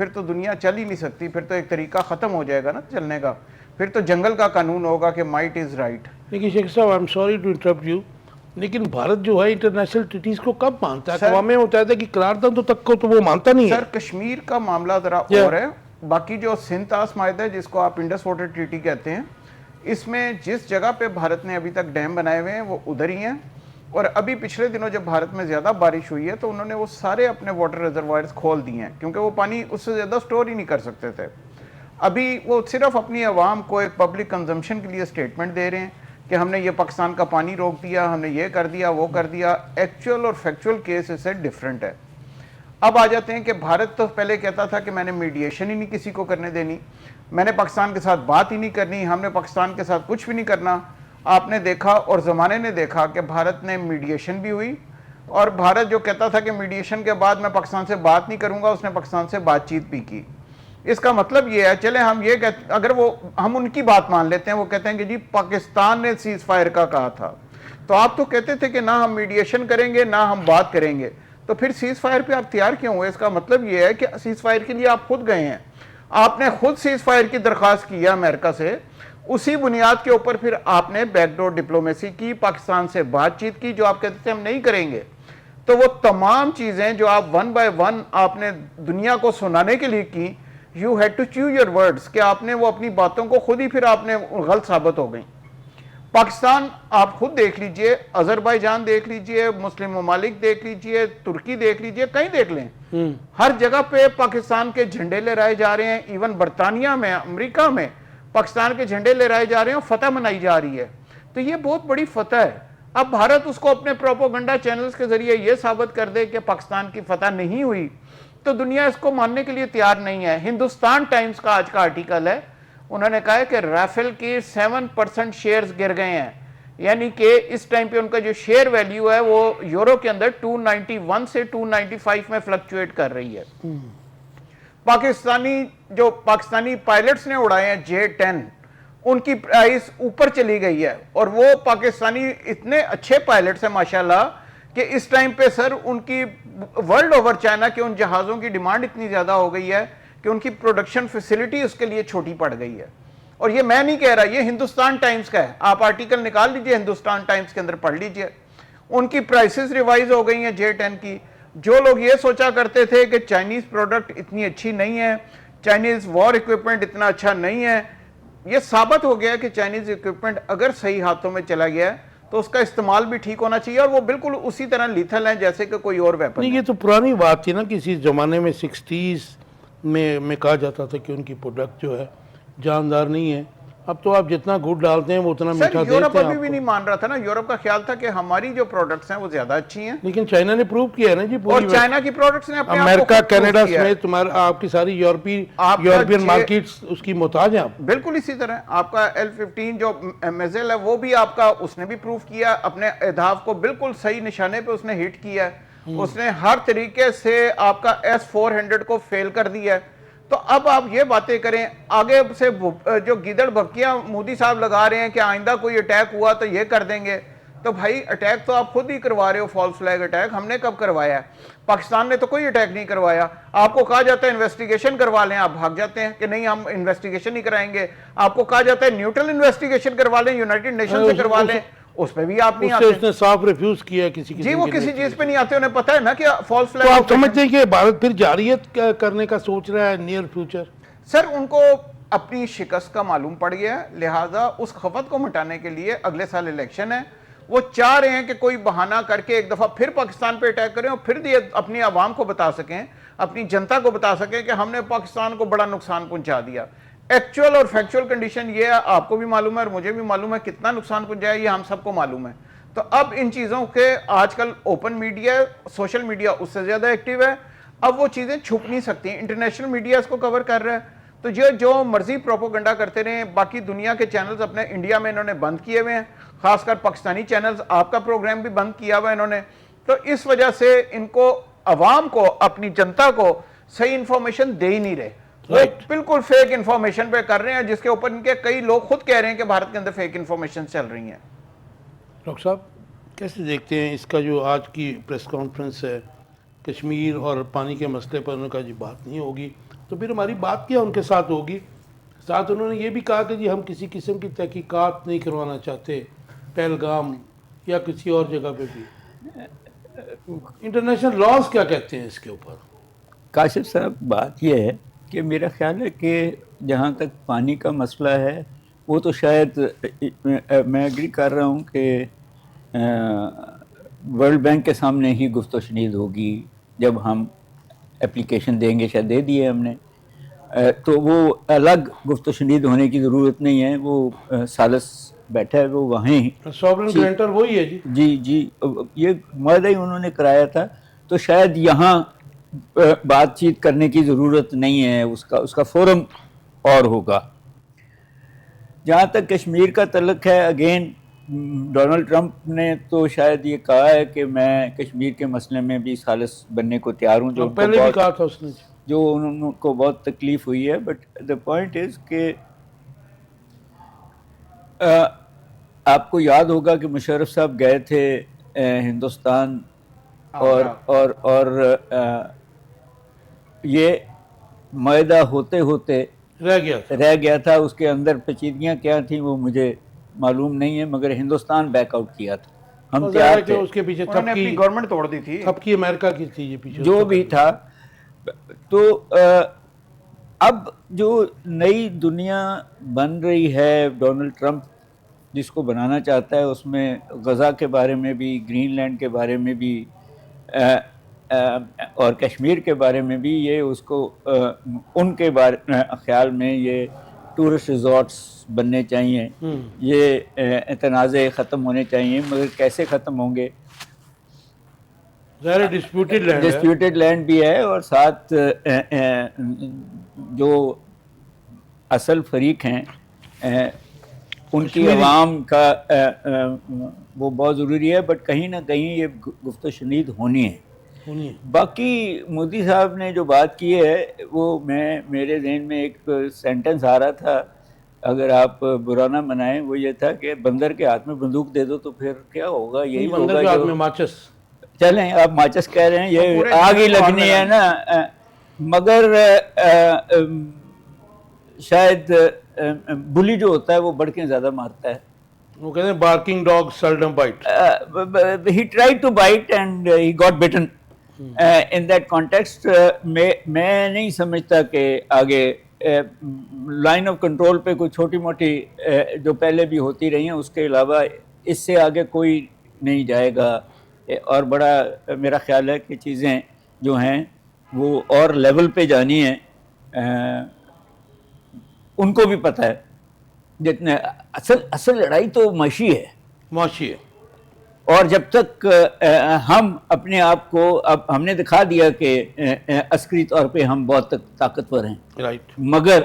پھر تو دنیا چل ہی نہیں سکتی, پھر تو ایک طریقہ ختم ہو جائے گا نا چلنے کا, پھر تو جنگل کا قانون ہوگا کہ مائٹ از رائٹ. لیکن شیخ صاحب, I am sorry to interrupt you, لیکن بھارت جو ہے انٹرنیشنل ٹریٹیز کو کب مانتا ہے؟ اقوام متحدہ کی قرارداد تک کو تو وہ مانتا نہیں ہے. سر کشمیر کا معاملہ ذرا اور ہے, باقی جو سندھ طاس معاہدہ ہے جس کو آپ انڈس واٹر ٹریٹی کہتے ہیں, اس میں جس جگہ پہ بھارت نے ابھی تک ڈیم بنائے ہوئے ہیں وہ ادھر ہی ہیں, اور ابھی پچھلے دنوں جب بھارت میں زیادہ بارش ہوئی ہے تو انہوں نے وہ سارے اپنے واٹر ریزروائرز کھول دیے ہیں, کیونکہ وہ پانی اس سے زیادہ سٹور ہی نہیں کر سکتے تھے. ابھی وہ صرف اپنی عوام کو ایک پبلک کنزمپشن کے لیے سٹیٹمنٹ دے رہے ہیں کہ ہم نے یہ پاکستان کا پانی روک دیا, ہم نے یہ کر دیا, وہ کر دیا. ایکچوئل اور فیکچوئل کیس اس سے ڈیفرنٹ ہے. اب آ جاتے ہیں کہ بھارت تو پہلے کہتا تھا کہ میں نے میڈیشن ہی نہیں کسی کو کرنے دینی, میں نے پاکستان کے ساتھ بات ہی نہیں کرنی, ہم نے پاکستان کے ساتھ کچھ بھی نہیں کرنا. آپ نے دیکھا اور زمانے نے دیکھا کہ بھارت نے میڈیشن بھی ہوئی, اور بھارت جو کہتا تھا کہ میڈیشن کے بعد میں پاکستان سے بات نہیں کروں گا, اس نے پاکستان سے بات چیت بھی کی. اس کا مطلب یہ ہے, چلیں ہم یہ کہتے, اگر وہ ہم ان کی بات مان لیتے ہیں, وہ کہتے ہیں کہ جی پاکستان نے سیز فائر کا کہا تھا, تو آپ تو کہتے تھے کہ نہ ہم میڈیشن کریں گے نہ ہم بات کریں گے, تو پھر سیز فائر پہ آپ تیار کیوں ہوئے؟ اس کا مطلب یہ ہے کہ سیز فائر کے لیے آپ خود گئے ہیں, آپ نے خود سیز فائر کی درخواست کی ہے امریکہ سے, اسی بنیاد کے اوپر پھر آپ نے بیک ڈور ڈپلومیسی کی, پاکستان سے بات چیت کی, جو آپ کہتے تھے ہم نہیں کریں گے. تو وہ تمام چیزیں جو آپ ون بائی ون آپ نے دنیا کو سنانے کے لیے کی, you had to chew your words, کہ آپ نے وہ اپنی باتوں کو خود ہی پھر آپ نے غلط ثابت ہو گئی. پاکستان آپ خود دیکھ لیجئے, آذربائیجان دیکھ لیجئے, مسلم ممالک دیکھ لیجئے, ترکی دیکھ لیجئے, کہیں دیکھ لیں, ہر جگہ پہ پاکستان کے جھنڈے لہرائے جا رہے ہیں. ایون برطانیہ میں, امریکہ میں پاکستان کے جھنڈے لہرائے جا رہے ہیں, فتح منائی جا رہی ہے. تو یہ بہت بڑی فتح ہے. اب بھارت اس کو اپنے پروپوگنڈا چینلز کے ذریعے یہ ثابت کر دے کہ پاکستان کی فتح نہیں ہوئی, تو دنیا اس کو ماننے کے لیے تیار نہیں ہے. ہندوستان ٹائمز کا آج کا آرٹیکل ہے, انہوں نے کہا ہے کہ رافیل کی 7% شیئرز گر گئے ہیں, یعنی کہ اس ٹائم پہ ان کا جو شیئر ویلیو ہے وہ یورو کے اندر 291 سے 295 میں فلکچویٹ کر رہی ہے. پاکستانی پائلٹس نے اڑائے ہیں J-10, ان کی پرائس اوپر چلی گئی ہے, اور وہ پاکستانی اتنے اچھے پائلٹس ہیں ماشاءاللہ کہ اس ٹائم پہ سر ان کی ورلڈ اوور چائنا کے ان جہازوں کی ڈیمانڈ اتنی زیادہ ہو گئی ہے کہ ان کی پروڈکشن فیسلٹی اس کے لیے چھوٹی پڑ گئی ہے. اور یہ میں نہیں کہہ رہا, یہ ہندوستان ٹائمز کا ہے, آپ آرٹیکل نکال لیجئے ہندوستان ٹائمز کے اندر پڑھ لیجئے. ان کی پرائسز ریوائز ہو گئی ہیں J-10 کی. جو لوگ یہ سوچا کرتے تھے کہ چائنیز پروڈکٹ اتنی اچھی نہیں ہے, چائنیز وار ایکوپمنٹ اتنا اچھا نہیں ہے, یہ ثابت ہو گیا کہ چائنیز ایکوپمنٹ اگر صحیح ہاتھوں میں چلا گیا ہے تو اس کا استعمال بھی ٹھیک ہونا چاہیے, اور وہ بالکل اسی طرح لیتھل ہیں جیسے کہ کوئی اور ویپن. نہیں, یہ تو پرانی بات تھی نا, کسی زمانے میں 60s میں کہا جاتا تھا کہ ان کی پروڈکٹ جو ہے جاندار نہیں ہے. اب تو آپ جتنا گڑ ڈالتے ہیں وہ اتنا میٹھا دیتے ہیں. یورپ ابھی بھی نہیں مان رہا تھا نا, یورپ کا خیال تھا کہ ہماری جو پروڈکٹس ہیں وہ زیادہ اچھی ہیں, لیکن چائنا نے پروو کیا ہے نا جی, اور چائنا کی پروڈکٹس نے اپنے امریکہ, کینیڈا سمیت تمہارا آپ کی ساری یورپین مارکیٹس اس کی محتاج ہیں. بالکل اسی طرح آپ کا L-15 جو میزل ہے وہ بھی آپ کا, اس نے بھی پروف کیا, اپنے اہداف کو بالکل صحیح نشانے پہ اس نے ہٹ کیا ہے, اس نے ہر طریقے سے آپ کا S-400 کو فیل کر دیا ہے. تو اب آپ یہ باتیں کریں, آگے سے جو گیدڑ بھبکیاں مودی صاحب لگا رہے ہیں کہ آئندہ کوئی اٹیک ہوا تو یہ کر دیں گے, تو بھائی اٹیک تو آپ خود ہی کروا رہے ہو, فالس فلیگ اٹیک. ہم نے کب کروایا ہے؟ پاکستان نے تو کوئی اٹیک نہیں کروایا. آپ کو کہا جاتا ہے انویسٹیگیشن کروا لیں, آپ بھاگ جاتے ہیں کہ نہیں ہم انویسٹیگیشن نہیں کرائیں گے. آپ کو کہا جاتا ہے نیوٹرل انویسٹیگیشن کروا لیں, یونائٹڈ نیشن سے کروا لیں, اس پہ بھی آپ نہیں آتے. اس نے صاف ریفیوز کیا کسی جی, وہ کسی چیز پہ نہیں آتے, انہیں پتہ ہے نا کہ فالس فلیگ. تو آپ سمجھتے ہیں کہ بھارت پھر جارحیت کرنے کا سوچ رہا ہے نیئر فیوچر؟ سر ان کو اپنی شکست کا معلوم پڑ گیا ہے, لہٰذا اس خفت کو مٹانے کے لیے اگلے سال الیکشن ہے, وہ چاہ رہے ہیں کہ کوئی بہانہ کر کے ایک دفعہ پھر پاکستان پہ اٹیک کریں, اور پھر اپنی عوام کو بتا سکیں, اپنی جنتا کو بتا سکیں کہ ہم نے پاکستان کو بڑا نقصان پہنچا دیا. ایکچوئل اور فیکچوئل کنڈیشن یہ ہے, آپ کو بھی معلوم ہے اور مجھے بھی معلوم ہے, کتنا نقصان پہنچایا یہ ہم سب کو معلوم ہے. تو اب ان چیزوں کے آج کل اوپن میڈیا, سوشل میڈیا اس سے زیادہ ایکٹیو ہے, اب وہ چیزیں چھپ نہیں سکتی. انٹرنیشنل میڈیا اس کو کور کر رہا ہے, تو یہ جو مرضی پروپوگنڈا کرتے رہے. باقی دنیا کے چینلز اپنے انڈیا میں انہوں نے بند کیے ہوئے ہیں, خاص کر پاکستانی چینلز, آپ کا پروگرام بھی بند کیا ہوا ہے انہوں نے. تو اس وجہ سے ان کو, عوام کو, اپنی جنتا کو صحیح انفارمیشن دے ہی نہیں رہے, وہ بالکل فیک انفارمیشن پہ کر رہے ہیں, جس کے اوپر ان کے کئی لوگ خود کہہ رہے ہیں کہ بھارت کے اندر فیک انفارمیشن چل رہی ہیں. ڈاکٹر صاحب کیسے دیکھتے ہیں اس کا جو آج کی پریس کانفرنس ہے, کشمیر اور پانی کے مسئلے پر ان کا جی بات نہیں ہوگی, تو پھر ہماری بات کیا ان کے ساتھ ہوگی. ساتھ انہوں نے یہ بھی کہا کہ جی ہم کسی قسم کی تحقیقات نہیں کروانا چاہتے پہلگام یا کسی اور جگہ پہ بھی. انٹرنیشنل لاز کیا کہتے ہیں اس کے اوپر؟ کاشف صاحب بات یہ ہے کہ میرا خیال ہے کہ جہاں تک پانی کا مسئلہ ہے وہ تو شاید میں ایگری کر رہا ہوں کہ ورلڈ بینک کے سامنے ہی گفت و شنید ہوگی جب ہم اپلیکیشن دیں گے. شاید دے دیے ہم نے, تو وہ الگ گفت و شنید ہونے کی ضرورت نہیں ہے. وہ سالس بیٹھا ہے وہ وہیں سوورن گرانٹر وہی ہے جی. جی یہ معاہدہ ہی انہوں نے کرایا تھا, تو شاید یہاں بات چیت کرنے کی ضرورت نہیں ہے. اس کا فورم اور ہوگا. جہاں تک کشمیر کا تعلق ہے, اگین ڈونلڈ ٹرمپ نے تو شاید یہ کہا ہے کہ میں کشمیر کے مسئلے میں بھی خالص بننے کو تیار ہوں, جو پہلے بھی کہا تھا اس نے, جو ان کو بہت تکلیف ہوئی ہے. بٹ دا پوائنٹ از کہ آپ کو یاد ہوگا کہ مشرف صاحب گئے تھے ہندوستان اور یہ معاہدہ ہوتے ہوتے رہ گیا تھا. اس کے اندر پیچیدگیاں کیا تھیں وہ مجھے معلوم نہیں ہے, مگر ہندوستان بیک آؤٹ کیا تھا. ہم تیار تھے. اس کے پیچھے اپنی گورنمنٹ توڑ دی تھی, تھپکی امریکہ کی تھی, یہ پیچھے جو بھی تھا. تو اب جو نئی دنیا بن رہی ہے, ڈونلڈ ٹرمپ جس کو بنانا چاہتا ہے, اس میں غزہ کے بارے میں بھی, گرین لینڈ کے بارے میں بھی اور کشمیر کے بارے میں بھی, یہ اس کو ان کے خیال میں یہ ٹورسٹ ریزورٹس بننے چاہیے, یہ تنازع ختم ہونے چاہیے. مگر کیسے ختم ہوں گے؟ ڈسپیوٹیڈ لینڈ بھی ہے, اور ساتھ جو اصل فریق ہیں ان کی عوام کا وہ بہت ضروری ہے. بٹ کہیں نہ کہیں یہ گفت و شنید ہونی ہے. باقی مودی صاحب نے جو بات کی ہے وہ میرے ذہن میں ایک سینٹنس آ رہا تھا, اگر آپ برا نہ منائیں, وہ یہ تھا کہ بندر کے ہاتھ میں بندوق دے دو تو پھر کیا ہوگا؟ یہی ہوگا جو ماچس. چلیں آپ ماچس کہہ رہے ہیں, یہ آگ ہی لگنی ہے نا. مگر شاید بلی جو ہوتا ہے وہ بڑکیں زیادہ مارتا ہے. وہ کہتے ہیں barking dog seldom bite. He tried to bite and he got bitten. In that context میں نہیں سمجھتا کہ آگے لائن آف کنٹرول پہ کوئی چھوٹی موٹی جو پہلے بھی ہوتی رہی ہیں, اس کے علاوہ اس سے آگے کوئی نہیں جائے گا. اور بڑا میرا خیال ہے کہ چیزیں جو ہیں وہ اور لیول پہ جانی ہیں. ان کو بھی پتہ ہے جتنے اصل لڑائی تو معاشی ہے. اور جب تک ہم اپنے آپ کو, اب ہم نے دکھا دیا کہ عسکری طور پہ ہم بہت طاقتور ہیں, مگر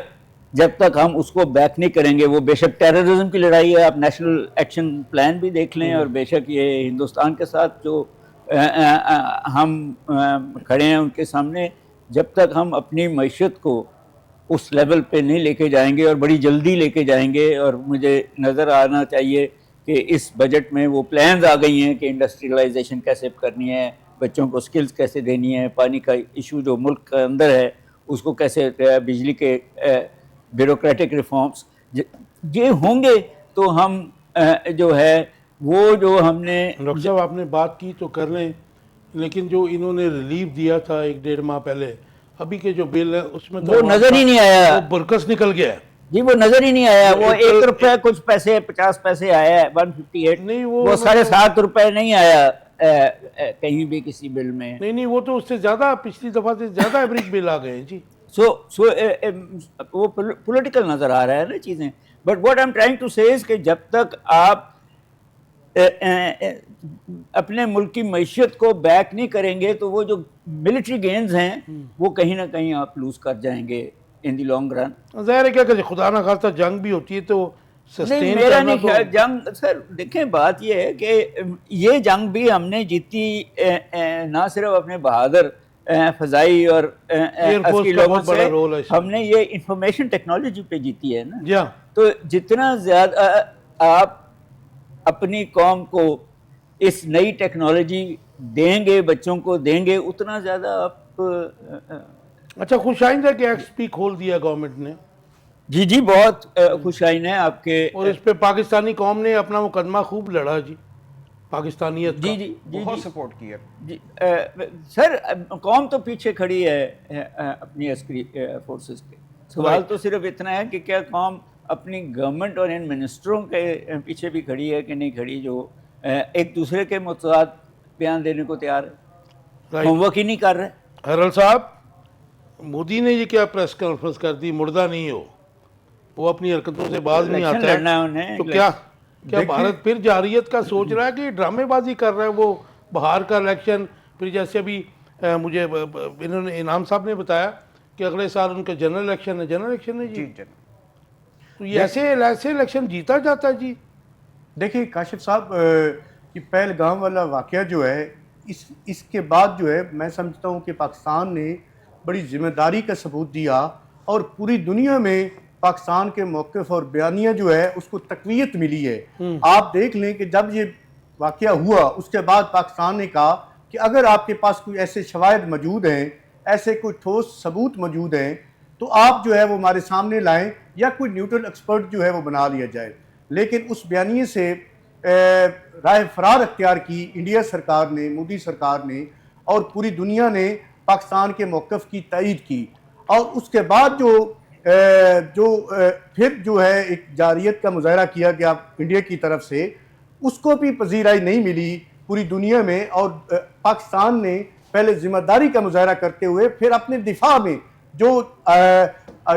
جب تک ہم اس کو بیک نہیں کریں گے, وہ بے شک ٹیررزم کی لڑائی ہے, آپ نیشنل ایکشن پلان بھی دیکھ لیں, اور بے شک یہ ہندوستان کے ساتھ جو ہم کھڑے ہیں ان کے سامنے, جب تک ہم اپنی معیشت کو اس لیول پہ نہیں لے کے جائیں گے, اور بڑی جلدی لے کے جائیں گے. اور مجھے نظر آنا چاہیے کہ اس بجٹ میں وہ پلانز آ گئی ہیں کہ انڈسٹریلائزیشن کیسے کرنی ہے, بچوں کو سکلز کیسے دینی ہے, پانی کا ایشو جو ملک کے اندر ہے اس کو کیسے, بجلی کے بیوروکریٹک ریفارمز یہ ہوں گے تو ہم جو ہے وہ جو ہم نے. ڈاکٹر صاحب آپ نے بات کی تو کر لیں, لیکن جو انہوں نے ریلیف دیا تھا 1-1.5 ماہ پہلے, ابھی کے جو بل ہے اس میں تو وہ نظر ہی نہیں آیا, وہ برکس نکل گیا ہے. جی وہ نظر ہی نہیں آیا. وہ 1 روپے کچھ پیسے 50 پیسے آیا ہے, 158 نہیں, وہ 7.5 روپے نہیں آیا کہیں بھی کسی بل میں. نہیں, وہ تو اس سے زیادہ, پچھلی دفعہ سے زیادہ ایوریج بل آ گئے ہیں جی. سو وہ پولیٹیکل نظر آ رہا ہے نا چیزیں. But what I am trying to say کہ جب تک آپ اپنے ملک کی معیشت کو بیک نہیں کریں گے تو وہ جو ملٹری گینز ہیں وہ کہیں نہ کہیں آپ لوز کر جائیں گے ان دی لانگ رن. ظاہر ہے کیا کہ خدا نہ خواستہ جنگ بھی ہوتی ہے تو نہیں, میرا نہیں خیال جنگ. سر دیکھیں بات یہ ہے کہ یہ جنگ بھی ہم نے جیتی نہ صرف اپنے بہادر فضائی اور عسکری لوگوں سے, ہم نے یہ انفارمیشن ٹیکنالوجی پہ جیتی ہے نا. تو جتنا زیادہ آپ اپنی قوم کو اس نئی ٹیکنالوجی دیں گے, بچوں کو دیں گے, اتنا زیادہ آپ اچھا خوش آئند ہے کہ ایکس پی کھول دیا گورنمنٹ نے؟ جی جی بہت خوش آئین ہے آپ کے. اور اس پہ پاکستانی قوم نے اپنا مقدمہ خوب لڑا جی، پاکستانیت کا. جی جی جی بہت سپورٹ کیا جی سر، قوم تو پیچھے کھڑی ہے اپنی عسکری فورسز کے. سوال تو صرف اتنا ہے کہ کیا قوم اپنی گورنمنٹ اور ان منسٹروں کے پیچھے بھی کھڑی ہے کہ نہیں کھڑی، جو ایک دوسرے کے متضاد بیان دینے کو تیار ہے، ہوم ورک ہی نہیں کر رہے. ہرل صاحب، مودی نے یہ کیا پریس کانفرنس کر دی، مردہ نہیں ہو، وہ اپنی حرکتوں سے باز نہیں الیکشن آتا لڑنا ہے ہے، انہیں. تو کیا بھارت پھر جارحیت کا سوچ رہا ہے کہ ڈرامے بازی کر رہا ہے؟ وہ بہار کا الیکشن، پھر جیسے ابھی مجھے انہوں نے انعام صاحب نے بتایا کہ اگلے سال ان کا جنرل الیکشن ہے جی. تو یہ ایسے الیکشن جیتا جاتا ہے جی. دیکھیں کاشف صاحب، یہ پہلگام والا واقعہ جو ہے اس کے بعد جو ہے میں سمجھتا ہوں کہ پاکستان نے بڑی ذمہ داری کا ثبوت دیا، اور پوری دنیا میں پاکستان کے موقف اور بیانیہ جو ہے اس کو تقویت ملی ہے. آپ دیکھ لیں کہ جب یہ واقعہ ہوا اس کے بعد پاکستان نے کہا کہ اگر آپ کے پاس کوئی ایسے شواہد موجود ہیں، ایسے کوئی ٹھوس ثبوت موجود ہیں، تو آپ جو ہے وہ ہمارے سامنے لائیں، یا کوئی نیوٹرل ایکسپرٹ جو ہے وہ بنا لیا جائے. لیکن اس بیانیے سے راہ فرار اختیار کی انڈیا سرکار نے، مودی سرکار نے، اور پوری دنیا نے پاکستان کے موقف کی تائید کی. اور اس کے بعد پھر جو ہے ایک جارحیت کا مظاہرہ کیا گیا انڈیا کی طرف سے، اس کو بھی پذیرائی نہیں ملی پوری دنیا میں. اور پاکستان نے پہلے ذمہ داری کا مظاہرہ کرتے ہوئے پھر اپنے دفاع میں جو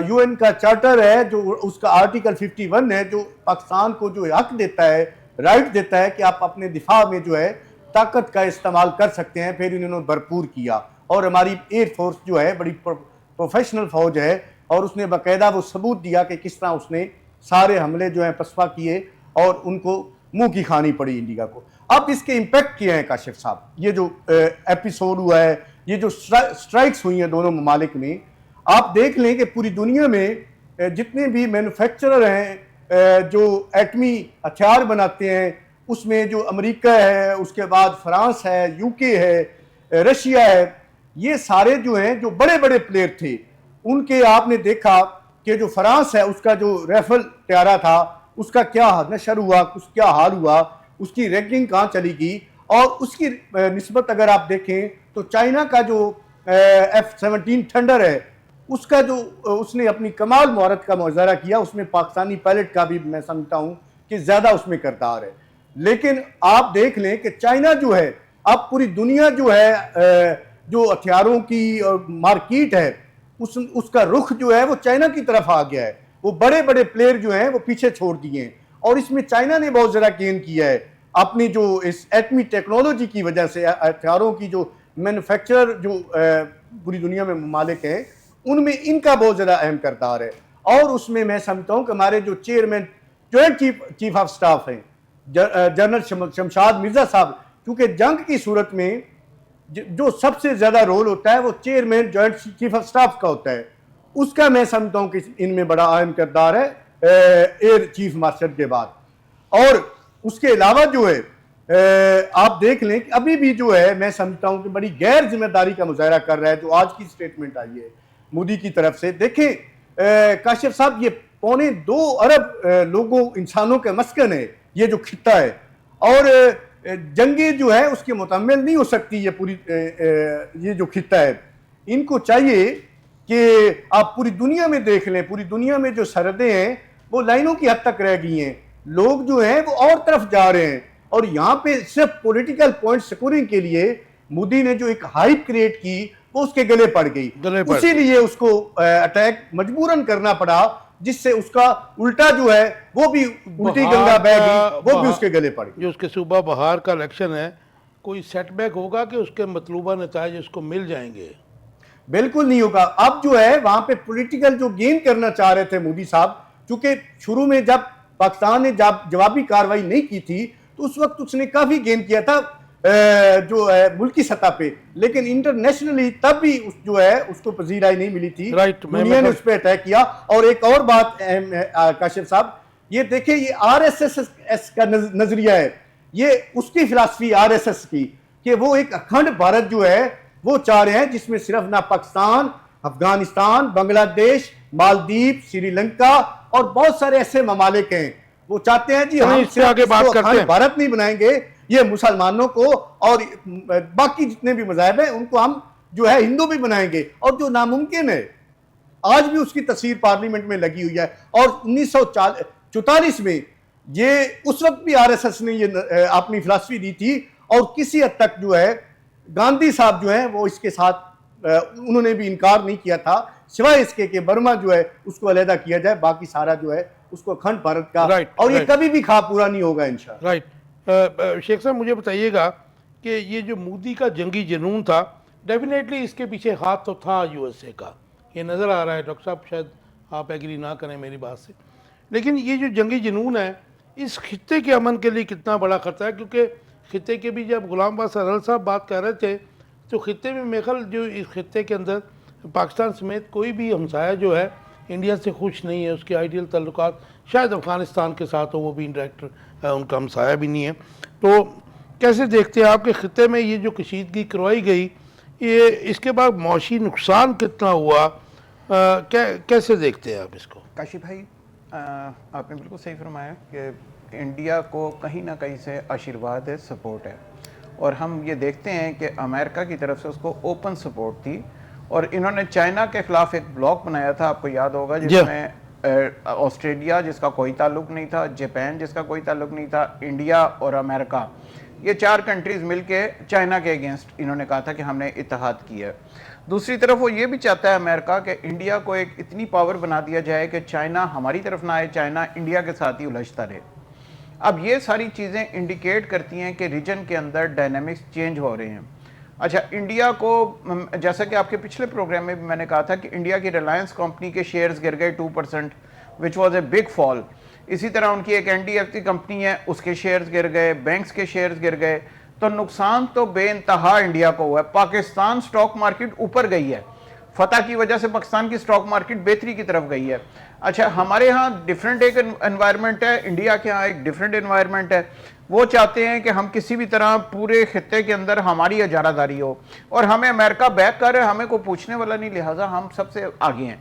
یو این کا چارٹر ہے، جو اس کا آرٹیکل 51 ہے، جو پاکستان کو جو حق دیتا ہے، رائٹ دیتا ہے کہ آپ اپنے دفاع میں جو ہے طاقت کا استعمال کر سکتے ہیں، پھر انہوں نے بھرپور کیا. اور ہماری ایئر فورس جو ہے بڑی پروفیشنل فوج ہے، اور اس نے باقاعدہ وہ ثبوت دیا کہ کس طرح اس نے سارے حملے جو ہیں پسپا کیے اور ان کو منہ کی کھانی پڑی انڈیا کو. اب اس کے امپیکٹ کیا ہیں کاشف صاحب؟ یہ جو ایپیسوڈ ہوا ہے، یہ جو سٹرائکس ہوئی ہیں دونوں ممالک میں، آپ دیکھ لیں کہ پوری دنیا میں جتنے بھی مینوفیکچرر ہیں جو ایٹمی ہتھیار بناتے ہیں، اس میں جو امریکہ ہے، اس کے بعد فرانس ہے، یو کے ہے، رشیا ہے، یہ سارے جو ہیں جو بڑے بڑے پلیئر تھے، ان کے آپ نے دیکھا کہ جو فرانس ہے اس کا جو ریفل طیارہ تھا اس کا کیا نشر ہوا، کیا حال ہوا، اس کی رینکنگ کہاں چلی گئی. اور اس کی نسبت اگر آپ دیکھیں تو چائنا کا جو F-17 تھنڈر ہے، اس کا جو اس نے اپنی کمال مہارت کا مظاہرہ کیا، اس میں پاکستانی پائلٹ کا بھی میں سمجھتا ہوں کہ زیادہ اس میں کردار ہے. لیکن آپ دیکھ لیں کہ چائنا جو ہے اب پوری دنیا جو ہے جو ہتھیاروں کی مارکیٹ ہے، اس کا رخ جو ہے وہ چائنا کی طرف آ گیا ہے. وہ بڑے بڑے پلیئر جو ہیں وہ پیچھے چھوڑ دیے ہیں، اور اس میں چائنا نے بہت زیادہ گین کیا ہے اپنی جو اس ایٹمی ٹیکنالوجی کی وجہ سے. ہتھیاروں کی جو مینوفیکچرر جو پوری دنیا میں ممالک ہیں، ان میں ان کا بہت زیادہ اہم کردار ہے. اور اس میں میں سمجھتا ہوں کہ ہمارے جو chairman joint chief of staff ہیں جنرل شمشاد مرزا صاحب، کیونکہ جنگ کی صورت میں جو سب سے زیادہ رول ہوتا ہے وہ chairman joint chief of staff کا ہوتا ہے، اس کا میں سمجھتا ہوں کہ ان میں بڑا اہم کردار ہے ایئر چیف مارشل کے بعد. اور اس کے علاوہ جو ہے آپ دیکھ لیں کہ ابھی بھی جو ہے میں سمجھتا ہوں کہ بڑی غیر ذمہ داری کا مظاہرہ کر رہا ہے جو آج کی سٹیٹمنٹ آئی ہے مودی کی طرف سے. دیکھیں کاشف صاحب، یہ 2.25 ارب لوگوں انسانوں کے مسکن ہے یہ جو خطہ ہے، اور جنگیں جو ہے اس کے متحمل نہیں ہو سکتی یہ پوری یہ جو خطہ ہے. ان کو چاہیے کہ آپ پوری دنیا میں دیکھ لیں، پوری دنیا میں جو سرحدیں ہیں وہ لائنوں کی حد تک رہ گئی ہیں، لوگ جو ہیں وہ اور طرف جا رہے ہیں. اور یہاں پہ صرف پولیٹیکل پوائنٹ سکورنگ کے لیے مودی نے جو ایک ہائپ کریٹ کی وہ اس کے گلے پڑ گئی، اسی لیے اس کو اٹیک مجبوراً کرنا پڑا، جس سے اس کا الٹا جو ہے وہ بھی الٹی گنگا بہہ گئی، وہ بھی اس کے گلے پڑ گئی. جو اس کے صوبہ بہار کا الیکشن ہے، کوئی سیٹ بیک ہوگا کہ اس کے مطلوبہ نتائج اس کو مل جائیں گے؟ بالکل نہیں ہوگا. اب جو ہے وہاں پہ پولیٹیکل جو گین کرنا چاہ رہے تھے مودی صاحب، کیونکہ شروع میں جب پاکستان نے جوابی کارروائی نہیں کی تھی تو اس وقت اس نے کافی گین کیا تھا جو ہے ملکی سطح پہ، لیکن انٹرنیشنلی تب بھی جو ہے اس کو پذیرائی نہیں ملی تھی، دنیا نے اس پہ اٹیک کیا. اور ایک اور بات اہم ہے کاشف صاحب، یہ دیکھیں یہ RSS کا نظریہ ہے، یہ اس کی فلسفی RSS کی، کہ وہ ایک اکھنڈ بھارت جو ہے وہ چاہ رہے ہیں جس میں صرف نہ پاکستان افغانستان, بنگلہ دیش, مالدیپ, سری لنکا اور بہت سارے ایسے ممالک ہیں. وہ چاہتے ہیں جی ہم اس سے آگے بات کرتے ہیں. بھارت نہیں بنائیں گے, یہ مسلمانوں کو اور باقی جتنے بھی مذاہب ہیں ان کو ہم جو ہے ہندو بھی بنائیں گے, اور جو ناممکن ہے. آج بھی اس کی تصویر پارلیمنٹ میں لگی ہوئی ہے. اور 1944 میں یہ اس وقت بھی آر ایس ایس نے یہ اپنی فلسفی دی تھی, اور کسی حد تک جو ہے گاندھی صاحب جو ہیں وہ اس کے ساتھ انہوں نے بھی انکار نہیں کیا تھا, سوائے اس کے کہ برما جو ہے اس کو علیحدہ کیا جائے, باقی سارا جو ہے اس کو اکھنڈ بھارت کا, اور یہ کبھی بھی خواب پورا نہیں ہوگا انشاءاللہ. رائٹ. شیخ صاحب مجھے بتائیے گا کہ یہ جو مودی کا جنگی جنون تھا, ڈیفینیٹلی اس کے پیچھے ہاتھ تو تھا یو ایس اے کا, یہ نظر آ رہا ہے. ڈاکٹر صاحب شاید آپ ایگری نہ کریں میری بات سے, لیکن یہ جو جنگی جنون ہے اس خطے کے امن کے لیے کتنا بڑا خطرہ ہے؟ کیونکہ خطے کے بھی جب غلام عباس سرحل صاحب بات کر رہے تھے تو خطے میں میرے خیال جو اس خطے کے اندر پاکستان سمیت کوئی بھی ہمسایہ جو ہے انڈیا سے خوش نہیں ہے. اس کے آئیڈیل تعلقات شاید افغانستان کے ساتھ ہو, وہ بھی انڈائریکٹ ان کا ہمسایہ بھی نہیں ہے. تو کیسے دیکھتے ہیں آپ کے خطے میں یہ جو کشیدگی کروائی گئی, یہ اس کے بعد معاشی نقصان کتنا ہوا, کیسے دیکھتے ہیں آپ اس کو؟ کاشف بھائی آپ نے بالکل صحیح فرمایا کہ انڈیا کو کہیں نہ کہیں سے آشیرواد ہے, سپورٹ ہے, اور ہم یہ دیکھتے ہیں کہ امریکہ کی طرف سے اس کو اوپن سپورٹ تھی. اور انہوں نے چائنا کے خلاف ایک بلاک بنایا تھا, آپ کو یاد ہوگا, جس میں آسٹریلیا جس کا کوئی تعلق نہیں تھا, جاپان جس کا کوئی تعلق نہیں تھا, انڈیا اور امریکہ, یہ 4 کنٹریز مل کے چائنا کے اگینسٹ انہوں نے کہا تھا کہ ہم نے اتحاد کیا ہے. دوسری طرف وہ یہ بھی چاہتا ہے امریکہ کہ انڈیا کو ایک اتنی پاور بنا دیا جائے کہ چائنا ہماری طرف نہ آئے, چائنا انڈیا کے ساتھ ہی الجھتا رہے. اب یہ ساری چیزیں انڈیکیٹ کرتی ہیں کہ ریجن کے اندر ڈائنامکس چینج ہو رہے ہیں. اچھا, انڈیا کو جیسا کہ آپ کے پچھلے پروگرام میں بھی میں نے کہا تھا کہ انڈیا کی ریلائنس کمپنی کے شیئرز گر گئے 2%, وچ واز اے بگ فال. اسی طرح ان کی ایک N D F C company ہے, اس کے شیئرز گر گئے, بینکس کے شیئرز گر گئے. تو نقصان تو بے انتہا انڈیا کو ہوا ہے. پاکستان سٹاک مارکیٹ اوپر گئی ہے, فتح کی وجہ سے پاکستان کی سٹاک مارکیٹ بہتری کی طرف گئی ہے. اچھا, ہمارے ہاں ڈیفرنٹ ایک انوائرمنٹ ہے, انڈیا کے ہاں ایک ڈیفرنٹ انوائرمنٹ ہے. وہ چاہتے ہیں کہ ہم کسی بھی طرح پورے خطے کے اندر ہماری اجارہ داری ہو, اور ہمیں امریکہ بیک کر رہے, ہمیں کوئی پوچھنے والا نہیں, لہٰذا ہم سب سے آگے ہیں.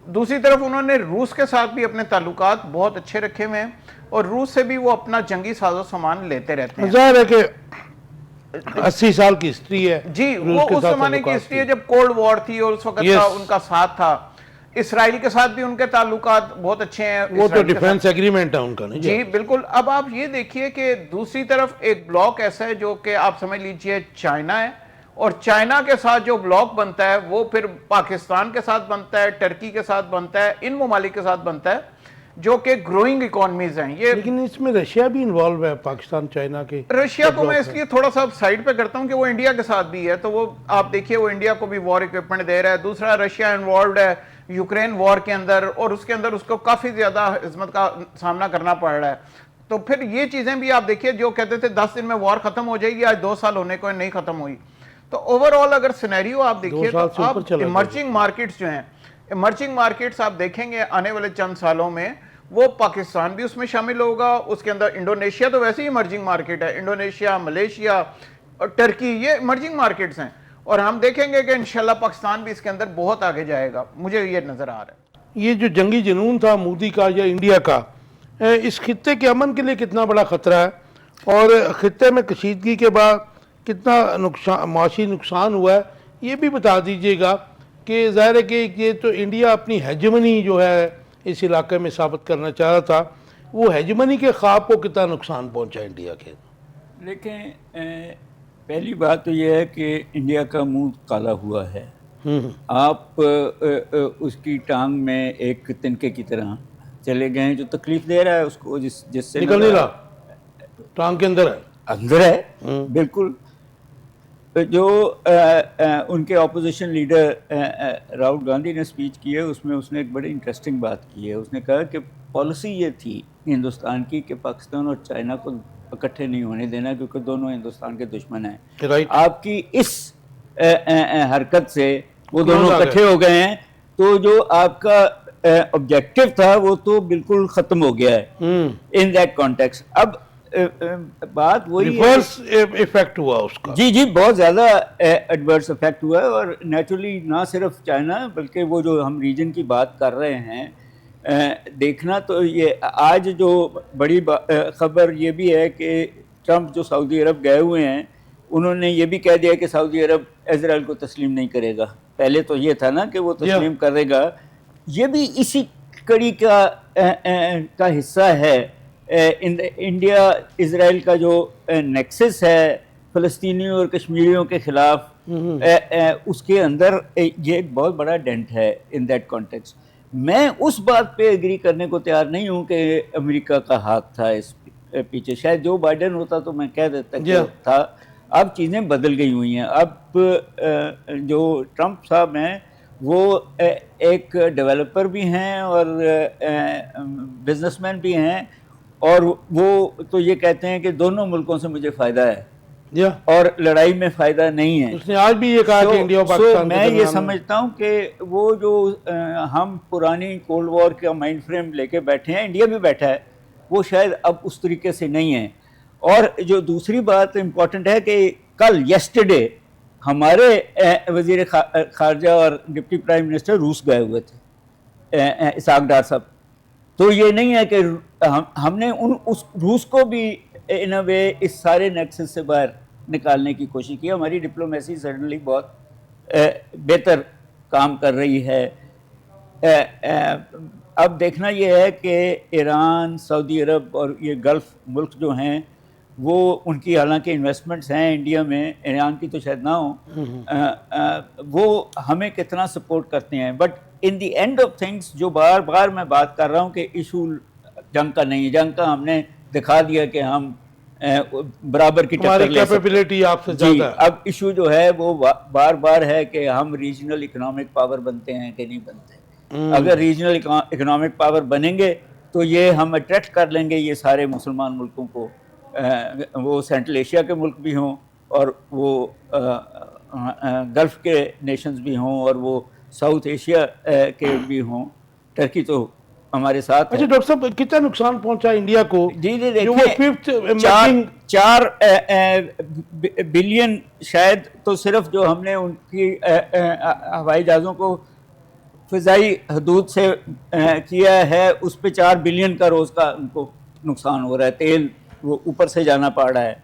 دوسری طرف انہوں نے روس کے ساتھ بھی اپنے تعلقات بہت اچھے رکھے ہوئے ہیں, اور روس سے بھی وہ اپنا جنگی ساز و سامان لیتے رہتے ہیں. ظاہر ہے کہ 80 سال کی ہسٹری ہے جی, وہ اس زمانے کی ہسٹری ہے جب کولڈ وار تھی, اور اس وقت ان کا ساتھ تھا. اسرائیل کے ساتھ بھی ان کے تعلقات بہت اچھے ہیں, وہ تو ڈیفنس ایگریمنٹ ہے ان کا. جی بالکل. اب آپ یہ دیکھیے کہ دوسری طرف ایک بلاک ایسا ہے جو کہ آپ سمجھ لیجئے چائنا ہے, اور چائنا کے ساتھ جو بلاک بنتا ہے وہ پھر پاکستان کے ساتھ بنتا ہے, ٹرکی کے ساتھ بنتا ہے, ان ممالک کے ساتھ بنتا ہے جو کہ گروئنگ اکانومیز ہیں. یہ لیکن اس میں رشیا بھی انوالو ہے, پاکستان چائنا کے. رشیا کو میں اس لیے تھوڑا سا سائڈ پہ کرتا ہوں کہ وہ انڈیا کے ساتھ بھی ہے, تو وہ آپ دیکھیے وہ انڈیا کو بھی وار اکوپمنٹ دے رہا ہے. دوسرا, رشیا انوالوڈ ہے یوکرین وار کے اندر, اور اس کے اندر اس کو کافی زیادہ عظمت کا سامنا کرنا پڑ رہا ہے. تو پھر یہ چیزیں بھی آپ دیکھیے, جو کہتے تھے 10 دن میں وار ختم ہو جائے گی, آج 2 سال ہونے کو نہیں ختم ہوئی. تو اوورآل اگر سینیریو آپ دیکھیے تو آپ ایمرجنگ مارکیٹس جو ہیں, ایمرجنگ مارکیٹس آپ دیکھیں گے آنے والے چند سالوں میں, وہ پاکستان بھی اس میں شامل ہوگا. اس کے اندر انڈونیشیا تو ویسے ہی ایمرجنگ مارکیٹ ہے, انڈونیشیا, ملیشیا اور ٹرکی, یہ ایمرجنگ مارکیٹس ہیں. اور ہم دیکھیں گے کہ انشاءاللہ پاکستان بھی اس کے اندر بہت آگے جائے گا, مجھے یہ نظر آ رہا ہے. یہ جو جنگی جنون تھا مودی کا یا انڈیا کا, اس خطے کے امن کے لیے کتنا بڑا خطرہ ہے, اور خطے میں کشیدگی کے بعد کتنا معاشی نقصان ہوا ہے, یہ بھی بتا دیجئے گا. کہ ظاہر ہے کہ یہ تو انڈیا اپنی ہیجمنی جو ہے اس علاقے میں ثابت کرنا چاہ رہا تھا, وہ ہیجمنی کے خواب کو کتنا نقصان پہنچا انڈیا کے؟ دیکھیں, پہلی بات تو یہ ہے کہ انڈیا کا منہ کالا ہوا ہے. آپ اس کی ٹانگ میں ایک تنکے کی طرح چلے گئے ہیں جو تکلیف دے رہا ہے اس کو, جس سے نکل نہیں رہا, ٹانگ کے اندر ہے, اندر ہے بالکل. جو ان کے اپوزیشن لیڈر راہل گاندھی نے سپیچ کی ہے, اس میں اس نے ایک بڑی انٹرسٹنگ بات کی ہے. اس نے کہا کہ پالیسی یہ تھی ہندوستان کی کہ پاکستان اور چائنا کو اکٹھے نہیں ہونے دینا, کیونکہ دونوں ہندوستان کے دشمن ہیں. آپ کی اس حرکت سے وہ دونوں اکٹھے ہو گئے ہیں, تو جو آپ کا آبجیکٹو تھا وہ تو بالکل ختم ہو گیا ہے ان دیٹ کانٹیکسٹ. اب بات وہی ہے، ریورس ایفیکٹ ہوا اس کا. جی بہت زیادہ ایڈورس افیکٹ ہوا ہے. اور نیچرلی نہ صرف چائنا بلکہ وہ جو ہم ریجن کی بات کر رہے ہیں، دیکھنا تو یہ آج جو بڑی خبر یہ بھی ہے کہ ٹرمپ جو سعودی عرب گئے ہوئے ہیں، انہوں نے یہ بھی کہہ دیا کہ سعودی عرب اسرائیل کو تسلیم نہیں کرے گا. پہلے تو یہ تھا نا کہ وہ تسلیم کرے گا. یہ بھی اسی کڑی کا حصہ ہے. انڈیا اسرائیل کا جو نیکسس ہے فلسطینیوں اور کشمیریوں کے خلاف، اس کے اندر یہ ایک بہت بڑا ڈینٹ ہے ان دیٹ کانٹیکسٹ. میں اس بات پہ ایگری کرنے کو تیار نہیں ہوں کہ امریکہ کا ہاتھ تھا اس پیچھے. شاید جو بائیڈن ہوتا تو میں کہہ دیتا کہ تھا. اب چیزیں بدل گئی ہوئی ہیں. اب جو ٹرمپ صاحب ہیں وہ ایک ڈیولپر بھی ہیں اور بزنس مین بھی ہیں، اور وہ تو یہ کہتے ہیں کہ دونوں ملکوں سے مجھے فائدہ ہے اور لڑائی میں فائدہ نہیں ہے. اس نے آج بھی یہ کہا کہ انڈیا اور پاکستان میں یہ سمجھتا ہوں کہ وہ جو ہم پرانی کولڈ وار کا مائنڈ فریم لے کے بیٹھے ہیں، انڈیا بھی بیٹھا ہے، وہ شاید اب اس طریقے سے نہیں ہے. اور جو دوسری بات امپورٹنٹ ہے کہ کل یسٹرڈے ہمارے وزیر خارجہ اور ڈپٹی پرائم منسٹر روس گئے ہوئے تھے، اسحاق ڈار صاحب. تو یہ نہیں ہے کہ ہم نے اس روس کو بھی ان اے وے اس سارے نیکسس سے باہر نکالنے کی کوشش کی. ہماری ڈپلومیسی سڈنلی بہت بہتر کام کر رہی ہے. اب دیکھنا یہ ہے کہ ایران، سعودی عرب اور یہ گلف ملک جو ہیں وہ ان کی حالانکہ انویسٹمنٹس ہیں انڈیا میں، ایران کی تو شاید نہ ہوں، وہ ہمیں کتنا سپورٹ کرتے ہیں. But in the end of things جو بار بار میں بات کر رہا ہوں کہ ایشو جنگ کا نہیں ہے. جنگ کا ہم نے دکھا دیا کہ ہم برابر کی ٹکر لے سکتے ہیں. اب ایشو جو ہے وہ بار بار ہے کہ ہم ریجنل اکنامک پاور بنتے ہیں کہ نہیں بنتے. اگر ریجنل اکنامک پاور بنیں گے تو یہ ہم اٹریکٹ کر لیں گے یہ سارے مسلمان ملکوں کو، وہ سینٹرل ایشیا کے ملک بھی ہوں اور وہ گلف کے نیشنز بھی ہوں اور وہ ساؤتھ ایشیا کے بھی ہوں. ٹرکی تو ہمارے ساتھ. اچھا ڈاکٹر صاحب، کتنا نقصان پہنچا انڈیا کو؟ جی دیکھیں 4 بلین شاید تو صرف جو ہم نے ان کی ہوائی جہازوں کو فضائی حدود سے کیا ہے اس پہ 4 بلین کا روز کا ان کو نقصان ہو رہا ہے. تیل وہ اوپر سے جانا پڑ رہا ہے.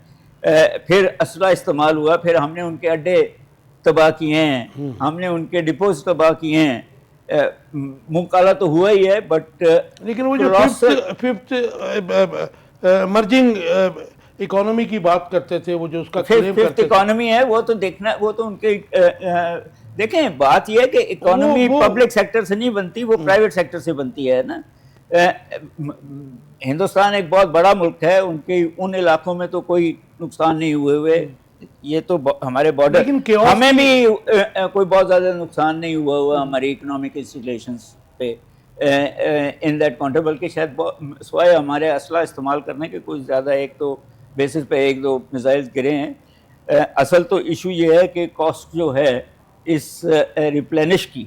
پھر اسلحہ استعمال ہوا، پھر ہم نے ان کے اڈے تباہ کیے ہیں، ہم نے ان کے ڈپوز تباہ کیے ہیں. منہ کالا تو ہوا ہی ہے. بٹ لیکن وہ جو ففتھ ایمرجنگ اکانومی کی بات کرتے تھے، وہ جو اس کا ففتھ اکانومی ہے، وہ تو دیکھنا، وہ تو ان کے دیکھیں بات یہ ہے کہ اکانومی پبلک سیکٹر سے نہیں بنتی، وہ پرائیویٹ سیکٹر سے بنتی ہے نا. ہندوستان ایک بہت بڑا ملک ہے، ان علاقوں میں تو کوئی نقصان نہیں ہوئے. یہ تو ہمارے بارڈر، ہمیں بھی کوئی بہت زیادہ نقصان نہیں ہوا ہماری اکنامک انسٹالیشنز پہ ان دیٹ کانٹر. بلکہ شاید سوائے ہمارے اسلحہ استعمال کرنے کے کچھ زیادہ ایک تو بیسس پہ 1-2 میزائلز گرے ہیں. اصل تو ایشو یہ ہے کہ کاسٹ جو ہے اس ریپلینش کی،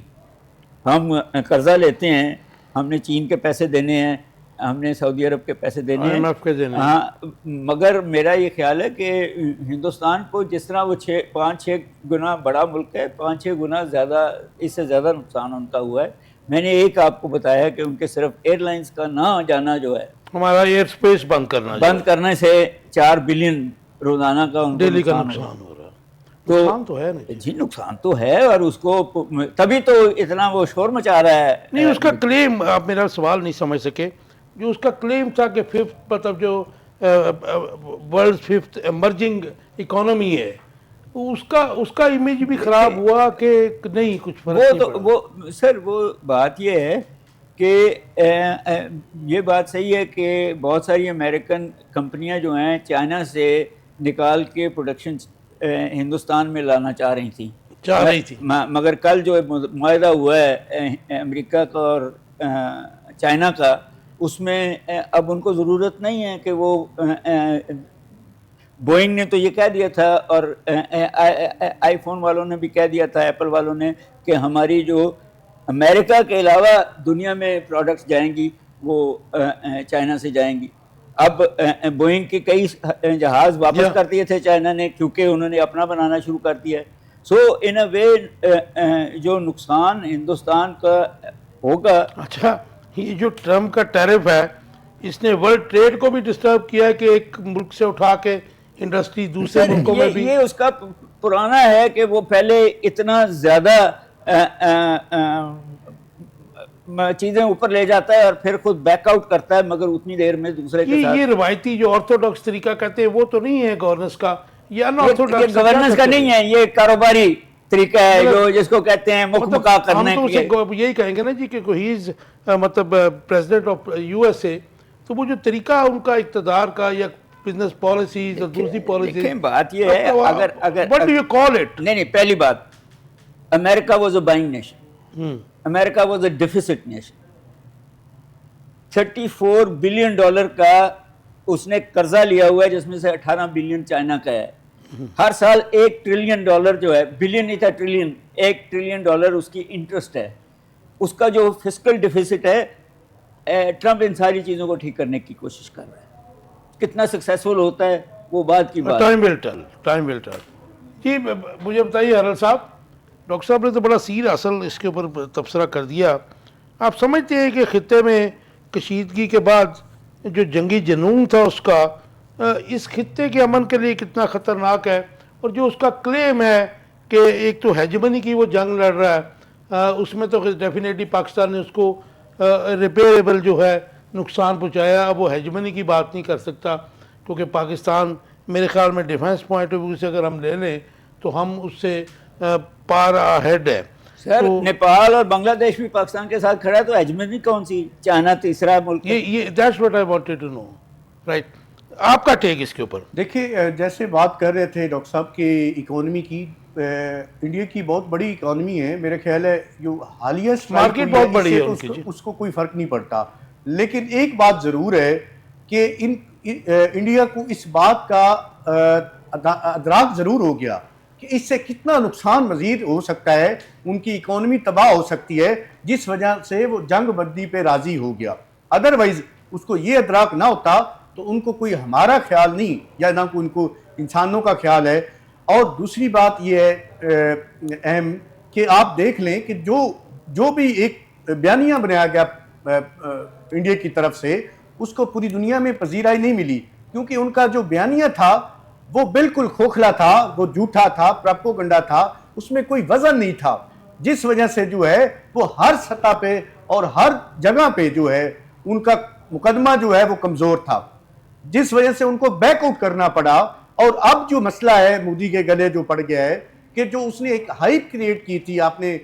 ہم قرضہ لیتے ہیں، ہم نے چین کے پیسے دینے ہیں، ہم نے سعودی عرب کے پیسے دینے ہیں. ہاں، مگر میرا یہ خیال ہے کہ ہندوستان کو جس طرح وہ 5-6 گنا بڑا ملک ہے، 5-6 گنا زیادہ، اس سے زیادہ نقصان ان کا ہوا ہے. میں نے ایک آپ کو بتایا کہ ان کے صرف ایئر لائنز کا نہ جانا جو ہے، ہمارا ایئر اسپیس بند کرنے سے 4 بلین روزانہ کا ڈیلی کا نقصان ہو رہا ہے. تو ہے نا جی، نقصان تو ہے، اور اس کو تبھی تو اتنا وہ شور مچا رہا ہے. نہیں، اس کا کلیم، آپ میرا سوال نہیں سمجھ سکے. جو اس کا کلیم تھا کہ ففتھ، مطلب جو ورلڈ ففتھ ایمرجنگ اکانومی ہے، اس کا امیج بھی خراب ہوا کہ نہیں کچھ فرق نہیں پڑا؟ سر وہ بات یہ ہے کہ یہ بات صحیح ہے کہ بہت ساری امریکن کمپنیاں جو ہیں چائنا سے نکال کے پروڈکشن ہندوستان میں لانا چاہ رہی تھیں، مگر کل جو معاہدہ ہوا ہے امریکہ کا اور چائنا کا، اس میں اب ان کو ضرورت نہیں ہے کہ وہ بوئنگ نے تو یہ کہہ دیا تھا اور آئی فون والوں نے بھی کہہ دیا تھا، ایپل والوں نے، کہ ہماری جو امریکہ کے علاوہ دنیا میں پروڈکٹس جائیں گی وہ چائنا سے جائیں گی. اب بوئنگ کے کئی جہاز واپس کر دیے تھے چائنا نے کیونکہ انہوں نے اپنا بنانا شروع کر دیا ہے. سو ان اے وے جو نقصان ہندوستان کا ہوگا. اچھا یہ جو ٹرمپ کا ٹیرف ہے اس نے ورلڈ ٹریڈ کو بھی ڈسٹرب کیا ہے کہ ایک ملک سے اٹھا کے انڈسٹری دوسرے ملکوں میں بھی. یہ اس کا پرانا ہے کہ وہ پہلے اتنا زیادہ چیزیں اوپر لے جاتا ہے اور پھر خود بیک آؤٹ کرتا ہے مگر اتنی دیر میں دوسرے کے ساتھ. یہ روایتی جو آرتھوڈاکس طریقہ کہتے ہیں وہ تو نہیں ہے گورننس کا, یہ ان آرتھوڈاکس گورننس کا نہیں ہے, یہ کاروباری طریقہ ہے جو جس کو کہتے ہیں مکھ مکا کرنے کے. ہم تو یہی کہیں گے نا جی کہ ہی از مطلب president of U S A, تو وہ جو طریقہ ان کا اقتدار کا یا بزنس پالیسیز اور دوسری پالیسیز. بات یہ ہے اگر what do you call it؟ نہیں پہلی بات America was a buying nation, America was a deficit nation. $34 billion کا اس نے قرضہ لیا ہوا ہے جس میں سے 18 بلین چائنا کا ہے. ہر سال $1 ٹریلین جو ہے, بلین نہیں تھا ٹریلین, $1 ٹریلین اس کی انٹرسٹ ہے. اس کا جو فسکل ڈیفیسٹ ہے ٹرمپ ان ساری چیزوں کو ٹھیک کرنے کی کوشش کر رہا ہے. کتنا سکسیسفل ہوتا ہے وہ بات کی بات. Time will tell. جی مجھے بتائیے حرل صاحب, ڈاکٹر صاحب نے تو بڑا سیر اصل اس کے اوپر تبصرہ کر دیا. آپ سمجھتے ہیں کہ خطے میں کشیدگی کے بعد جو جنگی جنون تھا اس کا اس خطے کے امن کے لیے کتنا خطرناک ہے, اور جو اس کا کلیم ہے کہ ایک تو ہیجمنی کی وہ جنگ لڑ رہا ہے, اس میں تو ڈیفینیٹلی پاکستان نے اس کو ریپیریبل جو ہے نقصان پہنچایا. اب وہ ہیجمنی کی بات نہیں کر سکتا کیونکہ پاکستان میرے خیال میں ڈیفینس پوائنٹ آف ویو سے اگر ہم لے لیں تو ہم اس سے پار ہیڈ ہے. سر نیپال اور بنگلہ دیش بھی پاکستان کے ساتھ کھڑا ہے تو ہیجمنی کون سی, چائنا تیسرا ملک. یہ that's what I wanted to know. Right, آپ کا ٹیک اس کے اوپر. دیکھیے جیسے بات کر رہے تھے ڈاکٹر صاحب کی اکانومی کی, انڈیا کی بہت بڑی اکانومی ہے, میرے خیال ہے جو حالیہ مارکیٹ بہت بڑی ہے اس کو کوئی فرق نہیں پڑتا. لیکن ایک بات ضرور ہے کہ انڈیا کو اس بات کا ادراک ضرور ہو گیا کہ اس سے کتنا نقصان مزید ہو سکتا ہے, ان کی اکانومی تباہ ہو سکتی ہے, جس وجہ سے وہ جنگ بندی پہ راضی ہو گیا. ادروائز اس کو یہ ادراک نہ ہوتا تو ان کو کوئی ہمارا خیال نہیں یا نہ کوئی ان کو انسانوں کا خیال ہے. اور دوسری بات یہ ہے اہم کہ آپ دیکھ لیں کہ جو بھی ایک بیانیہ بنایا گیا انڈیا کی طرف سے اس کو پوری دنیا میں پذیرائی نہیں ملی, کیونکہ ان کا جو بیانیہ تھا وہ بالکل کھوکھلا تھا, وہ جھوٹا تھا, پراپوگنڈا تھا, اس میں کوئی وزن نہیں تھا, جس وجہ سے جو ہے وہ ہر سطح پہ اور ہر جگہ پہ جو ہے ان کا مقدمہ جو ہے وہ کمزور تھا, جس وجہ سے ان کو بیک آؤٹ کرنا پڑا. اور اب جو مسئلہ ہے مودی کے گلے جو پڑ گیا ہے کہ جو اس نے ایک ہائپ کریٹ کی تھی اپنے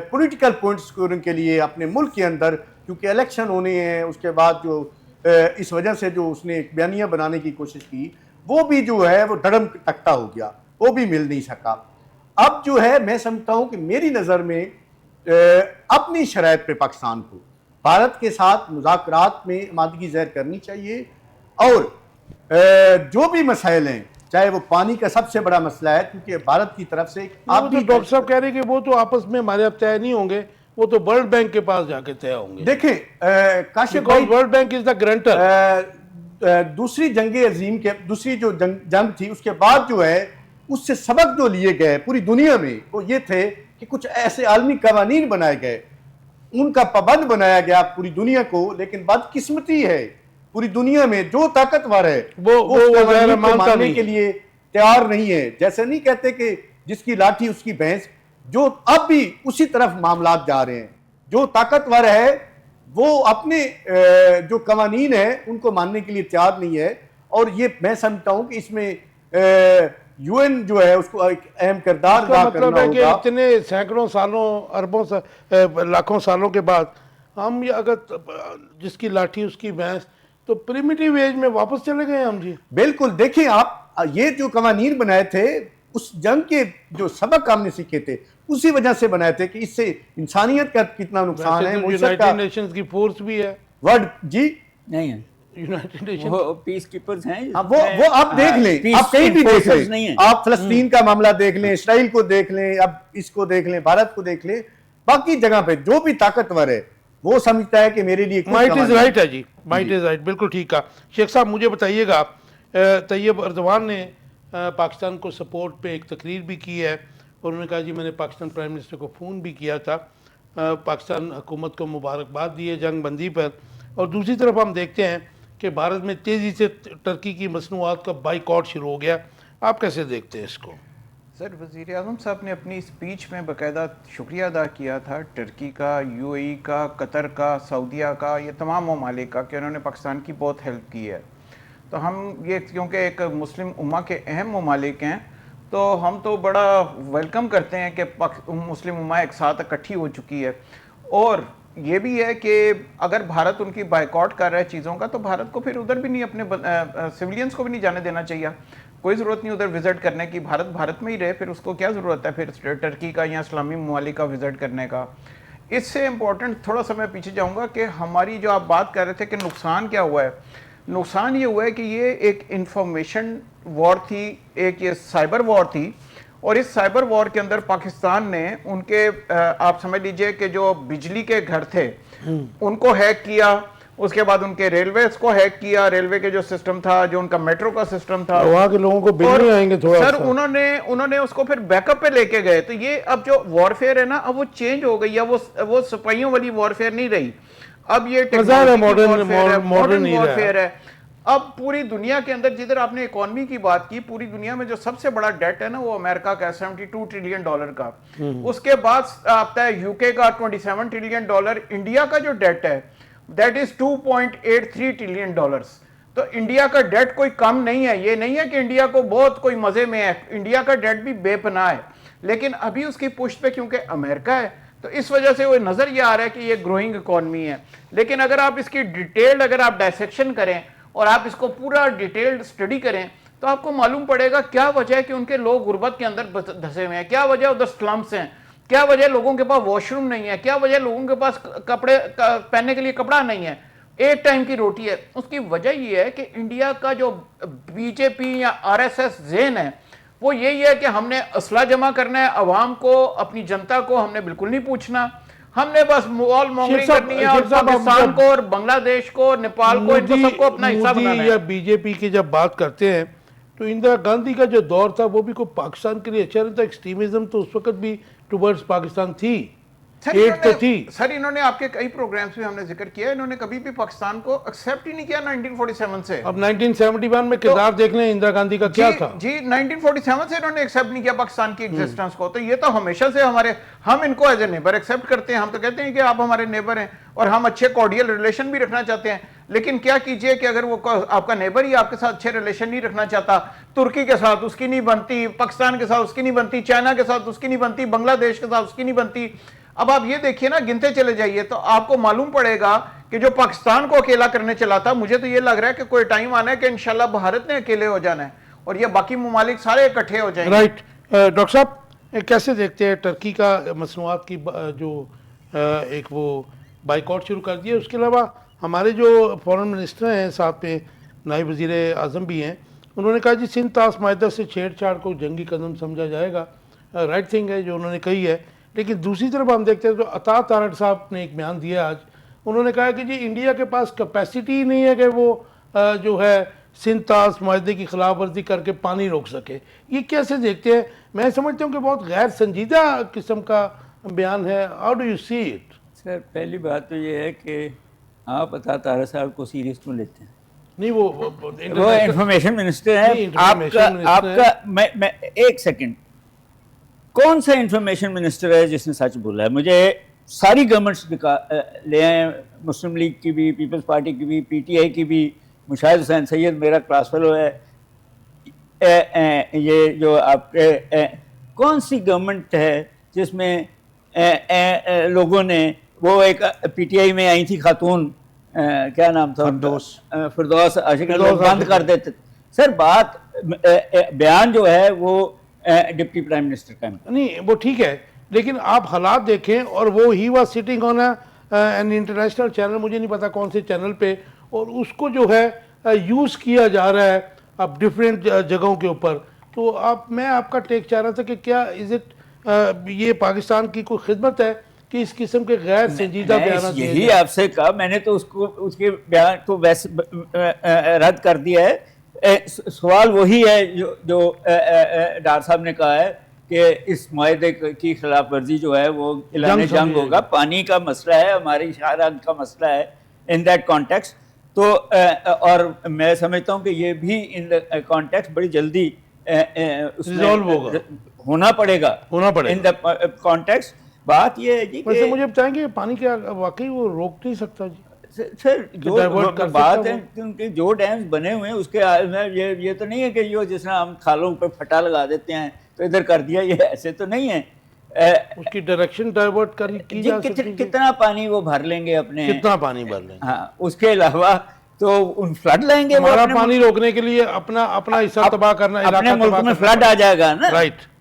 پولیٹیکل پوائنٹ سکورنگ کے لیے اپنے ملک کے اندر, کیونکہ الیکشن ہونے ہیں, اس کے بعد جو اس وجہ سے جو اس نے ایک بیانیہ بنانے کی کوشش کی وہ بھی جو ہے وہ دھڑم تختہ ہو گیا, وہ بھی مل نہیں سکا. اب جو ہے میں سمجھتا ہوں کہ میری نظر میں اپنی شرائط پہ پاکستان کو بھارت کے ساتھ مذاکرات میں آمادگی ظاہر کرنی چاہیے, اور جو بھی مسائل ہیں چاہے وہ پانی کا سب سے بڑا مسئلہ ہے کیونکہ بھارت کی طرف سے آپ بھی ڈاکٹر صاحب کہہ رہے ہیں کہ وہ تو آپس میں ہمارے اب طے نہیں ہوں گے, وہ تو ورلڈ بینک کے پاس جا کے طے ہوں گے. دیکھیں کاشف بھائی, world bank is the granter. دوسری جنگ عظیم کے دوسری جو جنگ تھی اس کے بعد جو ہے اس سے سبق جو لیے گئے پوری دنیا میں وہ یہ تھے کہ کچھ ایسے عالمی قوانین بنائے گئے, ان کا پابند بنایا گیا پوری دنیا کو. لیکن بدقسمتی ہے پوری دنیا میں جو طاقتور ہے وہ ماننے کے لیے تیار نہیں ہے. جیسے نہیں کہتے کہ جس کی لاٹھی اس کی بھینس, جو اب بھی اسی طرف معاملات جا رہے ہیں. جو طاقتور ہے وہ اپنے جو قوانین ہیں ان کو ماننے کے لیے تیار نہیں ہے, اور یہ میں سمجھتا ہوں کہ اس میں یو این جو ہے اس کو ایک اہم کردار ادا کرنا ہوگا. کہ اتنے سینکڑوں سالوں اربوں لاکھوں سالوں کے بعد ہم اگر جس کی لاٹھی اس کی بھینس, تو پریمیٹیو ایج میں واپس چلے گئے ہم. جی بالکل. دیکھیں آپ یہ جو قوانین بنائے تھے اس جنگ کے جو سبق ہم نے سیکھے تھے اسی وجہ سے بنائے تھے کہ اس سے انسانیت کا کتنا نقصان ہے. یونائیٹڈ نیشنز کی فورس بھی ہے ورلڈ جی نہیں ہے, یونائیٹڈ نیشن وہ پیس کیپرز ہیں, وہ آپ دیکھ لیں, آپ کہیں بھی دیکھ لیں, آپ فلسطین کا معاملہ دیکھ لیں, اسرائیل کو دیکھ لیں, اب اس کو دیکھ لیں, بھارت کو دیکھ لیں, باقی جگہ پہ جو بھی طاقتور ہے وہ سمجھتا ہے کہ میرے لیے مائٹ از رائٹ ہے. جی مائٹ از رائٹ، بالکل ٹھیک کہا شیخ صاحب. مجھے بتائیے گا طیب اردوان نے پاکستان کو سپورٹ پہ ایک تقریر بھی کی ہے اور انہوں نے کہا جی میں نے پاکستان پرائم منسٹر کو فون بھی کیا تھا، پاکستان حکومت کو مبارکباد دی ہے جنگ بندی پر. اور دوسری طرف ہم دیکھتے ہیں کہ بھارت میں تیزی سے ترکی کی مصنوعات کا بائیکاٹ شروع ہو گیا. آپ کیسے دیکھتے ہیں اس کو؟ سر وزیر اعظم صاحب نے اپنی اسپیچ میں باقاعدہ شکریہ ادا کیا تھا ٹرکی کا، یو اے ای کا، قطر کا، سعودیہ کا، یہ تمام ممالک کا کہ انہوں نے پاکستان کی بہت ہیلپ کی ہے. تو ہم یہ کیونکہ ایک مسلم امہ کے اہم ممالک ہیں تو ہم تو بڑا ویلکم کرتے ہیں کہ مسلم امہ ایک ساتھ اکٹھی ہو چکی ہے. اور یہ بھی ہے کہ اگر بھارت ان کی بائیکاٹ کر رہا ہے چیزوں کا تو بھارت کو پھر ادھر بھی نہیں، اپنے سویلینز کو بھی نہیں جانے دینا چاہیے. کوئی ضرورت نہیں ادھر وزٹ کرنے کی، بھارت میں ہی رہے، پھر اس کو کیا ضرورت ہے پھر ٹرکی کا یا اسلامی ممالک کا وزٹ کرنے کا. اس سے امپورٹنٹ تھوڑا سا میں پیچھے جاؤں گا کہ ہماری جو آپ بات کر رہے تھے کہ نقصان کیا ہوا ہے. نقصان یہ ہوا ہے کہ یہ ایک انفارمیشن وار تھی، ایک یہ سائبر وار تھی، اور اس سائبر وار کے اندر پاکستان نے ان کے آپ سمجھ لیجئے کہ جو بجلی کے گھر تھے ان کو ہیک کیا، اس کے بعد ان کے ریلویز کو ہیک کیا، ریلوے کے جو سسٹم تھا، جو ان کا میٹرو کا سسٹم تھا، وہاں کے لوگوں کو بل نہیں آئیں گے تھوڑا سر انہوں نے اس کو پھر بیک اپ پہ لے کے گئے. تو یہ اب جو وارفیئر ہے نا اب وہ چینج ہو گئی ہے، وہ سپاہیوں والی وارفیئر نہیں رہی، اب یہ ماڈرن وارفیئر ہے. اب پوری دنیا کے اندر جدھر آپ نے اکانومی کی بات کی، پوری دنیا میں جو سب سے بڑا ڈیٹ ہے نا وہ امریکہ کا $72 ٹریلین کا، اس کے بعد آتا ہے یو کے کا $27 ٹریلین. انڈیا کا جو ڈیٹ ہے دیٹ از $2.83 ٹریلین. تو انڈیا کا ڈیٹ کوئی کم نہیں ہے. یہ نہیں ہے کہ انڈیا کو بہت کوئی مزے میں ہے، انڈیا کا ڈیٹ بھی بے پناہ ہے، لیکن ابھی اس کی پشت پہ کیونکہ امریکہ ہے تو اس وجہ سے وہ نظر یہ آ رہا ہے کہ یہ گروئنگ اکانومی ہے. لیکن اگر آپ اس کی ڈیٹیلڈ اگر آپ ڈائسیکشن کریں اور آپ اس کو پورا ڈیٹیلڈ اسٹڈی کریں تو آپ کو معلوم پڑے گا کیا وجہ ہے کہ ان کے لوگ غربت کے اندر دھسے ہوئے ہیں، کیا وجہ ادھر سلمز ہیں، کیا وجہ لوگوں کے پاس واش روم نہیں ہے، کیا وجہ لوگوں کے پاس کپڑے پہننے کے لیے کپڑا نہیں ہے، ایک ٹائم کی روٹی ہے. اس کی وجہ یہ ہے کہ انڈیا کا جو بی جے پی یا RSS ذہن ہے وہ یہی ہے کہ ہم نے اسلحہ جمع کرنا ہے، عوام کو، اپنی جنتا کو ہم نے بالکل نہیں پوچھنا، ہم نے بس مال مونگری کرنی ہے، اور پاکستان کو اور بنگلہ دیش کو اور نیپال کو ان کو سب کو اپنا حصہ بنانا ہے. مودی یا بی جے پی کی جب بات کرتے ہیں تو اندرا گاندھی کا جو دور تھا وہ بھی کوئی پاکستان کے لیے اچھا نہیں تھا. ایکسٹریمزم تو اس وقت بھی ٹورڈز پاکستان تھی، ایٹ تو تھی. سر انہوں نے آپ کے کئی پروگرامز میں ہم نے ذکر کیا، انہوں نے کبھی بھی پاکستان کو ایکسیپٹ ہی نہیں کیا 1947 سے. اب 1971 میں کردار دیکھ لیں اندرا گاندھی کا کیا تھا. جی 1947 سے انہوں نے ایکسیپٹ نہیں کیا پاکستان کی ایگزسٹنس کو. تو یہ تو ہمیشہ سے ہم ان کو ایز اے نیبر ایکسیپٹ کرتے ہیں، ہم تو کہتے ہیں کہ آپ ہمارے نیبر ہیں اور ہم اچھے کارڈیل ریلیشن بھی رکھنا چاہتے ہیں. لیکن کیا کیجئے کہ اگر وہ آپ کا نیبر ہی آپ کے ساتھ اچھے ریلیشن نہیں رکھنا چاہتا، ترکی کے ساتھ اس کی نہیں بنتی، پاکستان کے ساتھ اس کی نہیں بنتی، چائنا کے ساتھ اس کی نہیں بنتی، بنگلہ دیش کے ساتھ اس کی نہیں بنتی. اب آپ یہ دیکھیے نا، گنتے چلے جائیے تو آپ کو معلوم پڑے گا کہ جو پاکستان کو اکیلا کرنے چلا تھا، مجھے تو یہ لگ رہا ہے کہ کوئی ٹائم آنا ہے کہ انشاءاللہ بھارت نے اکیلے ہو جانا ہے اور یہ باقی ممالک سارے اکٹھے ہو جائیں گے. رائٹ. ڈاکٹر صاحب کیسے دیکھتے ہیں ٹرکی کا مصنوعات کی جو ایک وہ بائیکاٹ شروع کر دیا؟ اس کے علاوہ ہمارے جو فورن منسٹر ہیں، ساتھ میں نائب وزیر اعظم بھی ہیں، انہوں نے کہا جی سندھ طاس معاہدہ سے چھیڑ چھاڑ کو جنگی قدم سمجھا جائے گا. رائٹ تھنگ ہے جو انہوں نے کہی ہے. لیکن دوسری طرف ہم دیکھتے ہیں تو عطا تارڑ صاحب نے ایک بیان دیا آج، انہوں نے کہا کہ جی انڈیا کے پاس کیپیسٹی ہی نہیں ہے کہ وہ جو ہے سندھ طاس معاہدے کی خلاف ورزی کر کے پانی روک سکے. یہ کیسے دیکھتے ہیں؟ میں سمجھتا ہوں کہ بہت غیر سنجیدہ قسم کا بیان ہے. How do you see it? Sir پہلی بات تو یہ ہے کہ آپ عطا تارڑ صاحب کو سیریس کیوں لیتے ہیں؟ نہیں وہ انفارمیشن منسٹر ہیں آپ کا. میں ایک سیکنڈ، کون سا انفارمیشن منسٹر ہے جس نے سچ بولا ہے؟ مجھے ساری گورنمنٹس لے آئے، مسلم لیگ کی بھی، پیپلز پارٹی کی بھی، پی ٹی آئی کی بھی. مشاہد حسین سید میرا کلاس فیلو ہے. یہ جو آپ کے کون سی گورنمنٹ ہے جس میں لوگوں نے، وہ ایک پی ٹی آئی میں آئی تھی خاتون، کیا نام تھا؟ فردوس عاشق، بند کر دیتے. سر بات بیان جو ہے وہ ڈپٹی پرائم منسٹر کا نہیں، وہ ٹھیک ہے، لیکن آپ حالات دیکھیں. اور وہ he was sitting on an international channel, مجھے نہیں پتا کون سے چینل پہ، اور اس کو جو ہے یوز کیا جا رہا ہے اب ڈفرینٹ جگہوں کے اوپر. تو میں آپ کا ٹیک چاہ رہا تھا کہ کیا از اٹ یہ پاکستان کی کوئی خدمت ہے کہ اس قسم کے غیر سنجیدہ بیانات دیے یہی جائیں؟ آپ سے کہا میں نے تو اس کے بیان کو ویسے رد کر دیا ہے. سوال وہی ہے جو ڈار صاحب نے کہا ہے کہ اس معاہدے کی خلاف ورزی جو ہے وہ اعلان جنگ ہوگا. پانی کا مسئلہ ہے, ہماری شاہراہ کا مسئلہ ہے ان دیٹ کانٹیکسٹ. تو اور میں سمجھتا ہوں کہ یہ بھی ان کانٹیکسٹ بڑی جلدی ریزالو ہوگا, ہونا پڑے گا ان دا کانٹیکسٹ. بات یہ ہے جی ویسے مجھے بتائیں گے پانی کیا واقعی وہ روک نہیں سکتا جی؟ سر جو بات ہے کہ جو ڈیمز بنے ہوئے ہیں اس کے یہ تو نہیں ہے کہ یہ جس طرح ہم کھالوں پہ پھٹا لگا دیتے ہیں تو ادھر کر دیا, یہ ایسے تو نہیں ہے. اس کی ڈائریکشن ڈائیورٹ کی جا سکتی ہے. کتنا پانی وہ بھر لیں گے اپنے, کتنا پانی بھر لیں گے؟ ہاں, اس کے علاوہ تو ان فلڈ لائیں گے. ہمارا پانی روکنے کے لیے اپنا حصہ تباہ کرنا, اپنے ملک میں فلڈ آ جائے گا نا. رائٹ.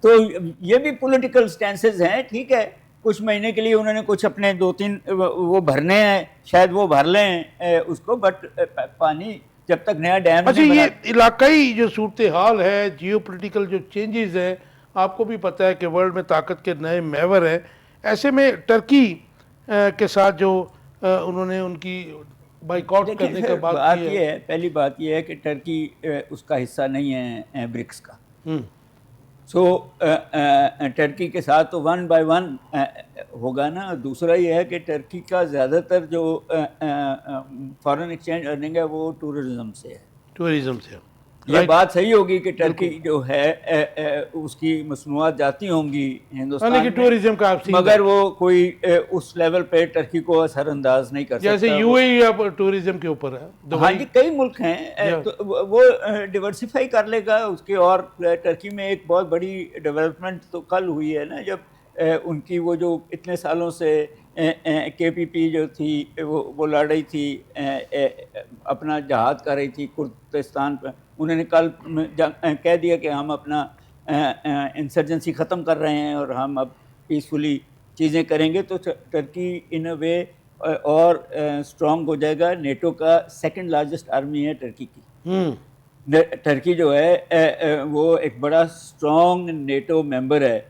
تو یہ بھی پولیٹیکل سٹینسز ہیں, ٹھیک ہے, کچھ مہینے کے لیے انہوں نے کچھ اپنے 2-3 وہ بھرنے ہیں, شاید وہ بھر لیں اس کو, بٹ پانی جب تک نیا ڈیم. اچھا, یہ علاقائی جو صورتحال ہے, جیو پولیٹیکل جو چینجز ہیں, آپ کو بھی پتہ ہے کہ ورلڈ میں طاقت کے نئے محور ہیں. ایسے میں ٹرکی کے ساتھ جو انہوں نے ان کی بائیکاٹ کرنے کا بات کی ہے, پہلی بات یہ ہے کہ ٹرکی اس کا حصہ نہیں ہے برکس کا. سو ٹرکی کے ساتھ تو 1 by 1 ہوگا نا. دوسرا یہ ہے کہ ٹرکی کا زیادہ تر جو فارن ایکسچینج ارننگ ہے وہ ٹورزم سے ہے. ٹورزم سے یہ بات صحیح ہوگی کہ ٹرکی جو ہے اس کی مصنوعات جاتی ہوں گی ہندوستان میں, ٹورزم کا, مگر وہ کوئی اس لیول پہ ٹرکی کو اثر انداز نہیں کر سکتا. جیسے یو اے ای اب ٹورزم کے اوپر ہے. ہاں جی, کئی ملک ہیں, وہ ڈیورسیفائی کر لے گا اس کے. اور ٹرکی میں ایک بہت بڑی ڈیولپمنٹ تو کل ہوئی ہے نا, جب ان کی وہ جو اتنے سالوں سے کے پی پی جو تھی وہ لڑ رہی تھی, اپنا جہاد کر رہی تھی کردستان پہ, انہوں نے کل کہہ دیا کہ ہم اپنا انسرجنسی ختم کر رہے ہیں اور ہم اب پیسفلی چیزیں کریں گے. تو ٹرکی ان اے وے اور اسٹرانگ ہو جائے گا. نیٹو کا 2nd لارجسٹ آرمی ہے ٹرکی کی. ٹرکی جو ہے وہ ایک بڑا اسٹرانگ نیٹو ممبر ہے.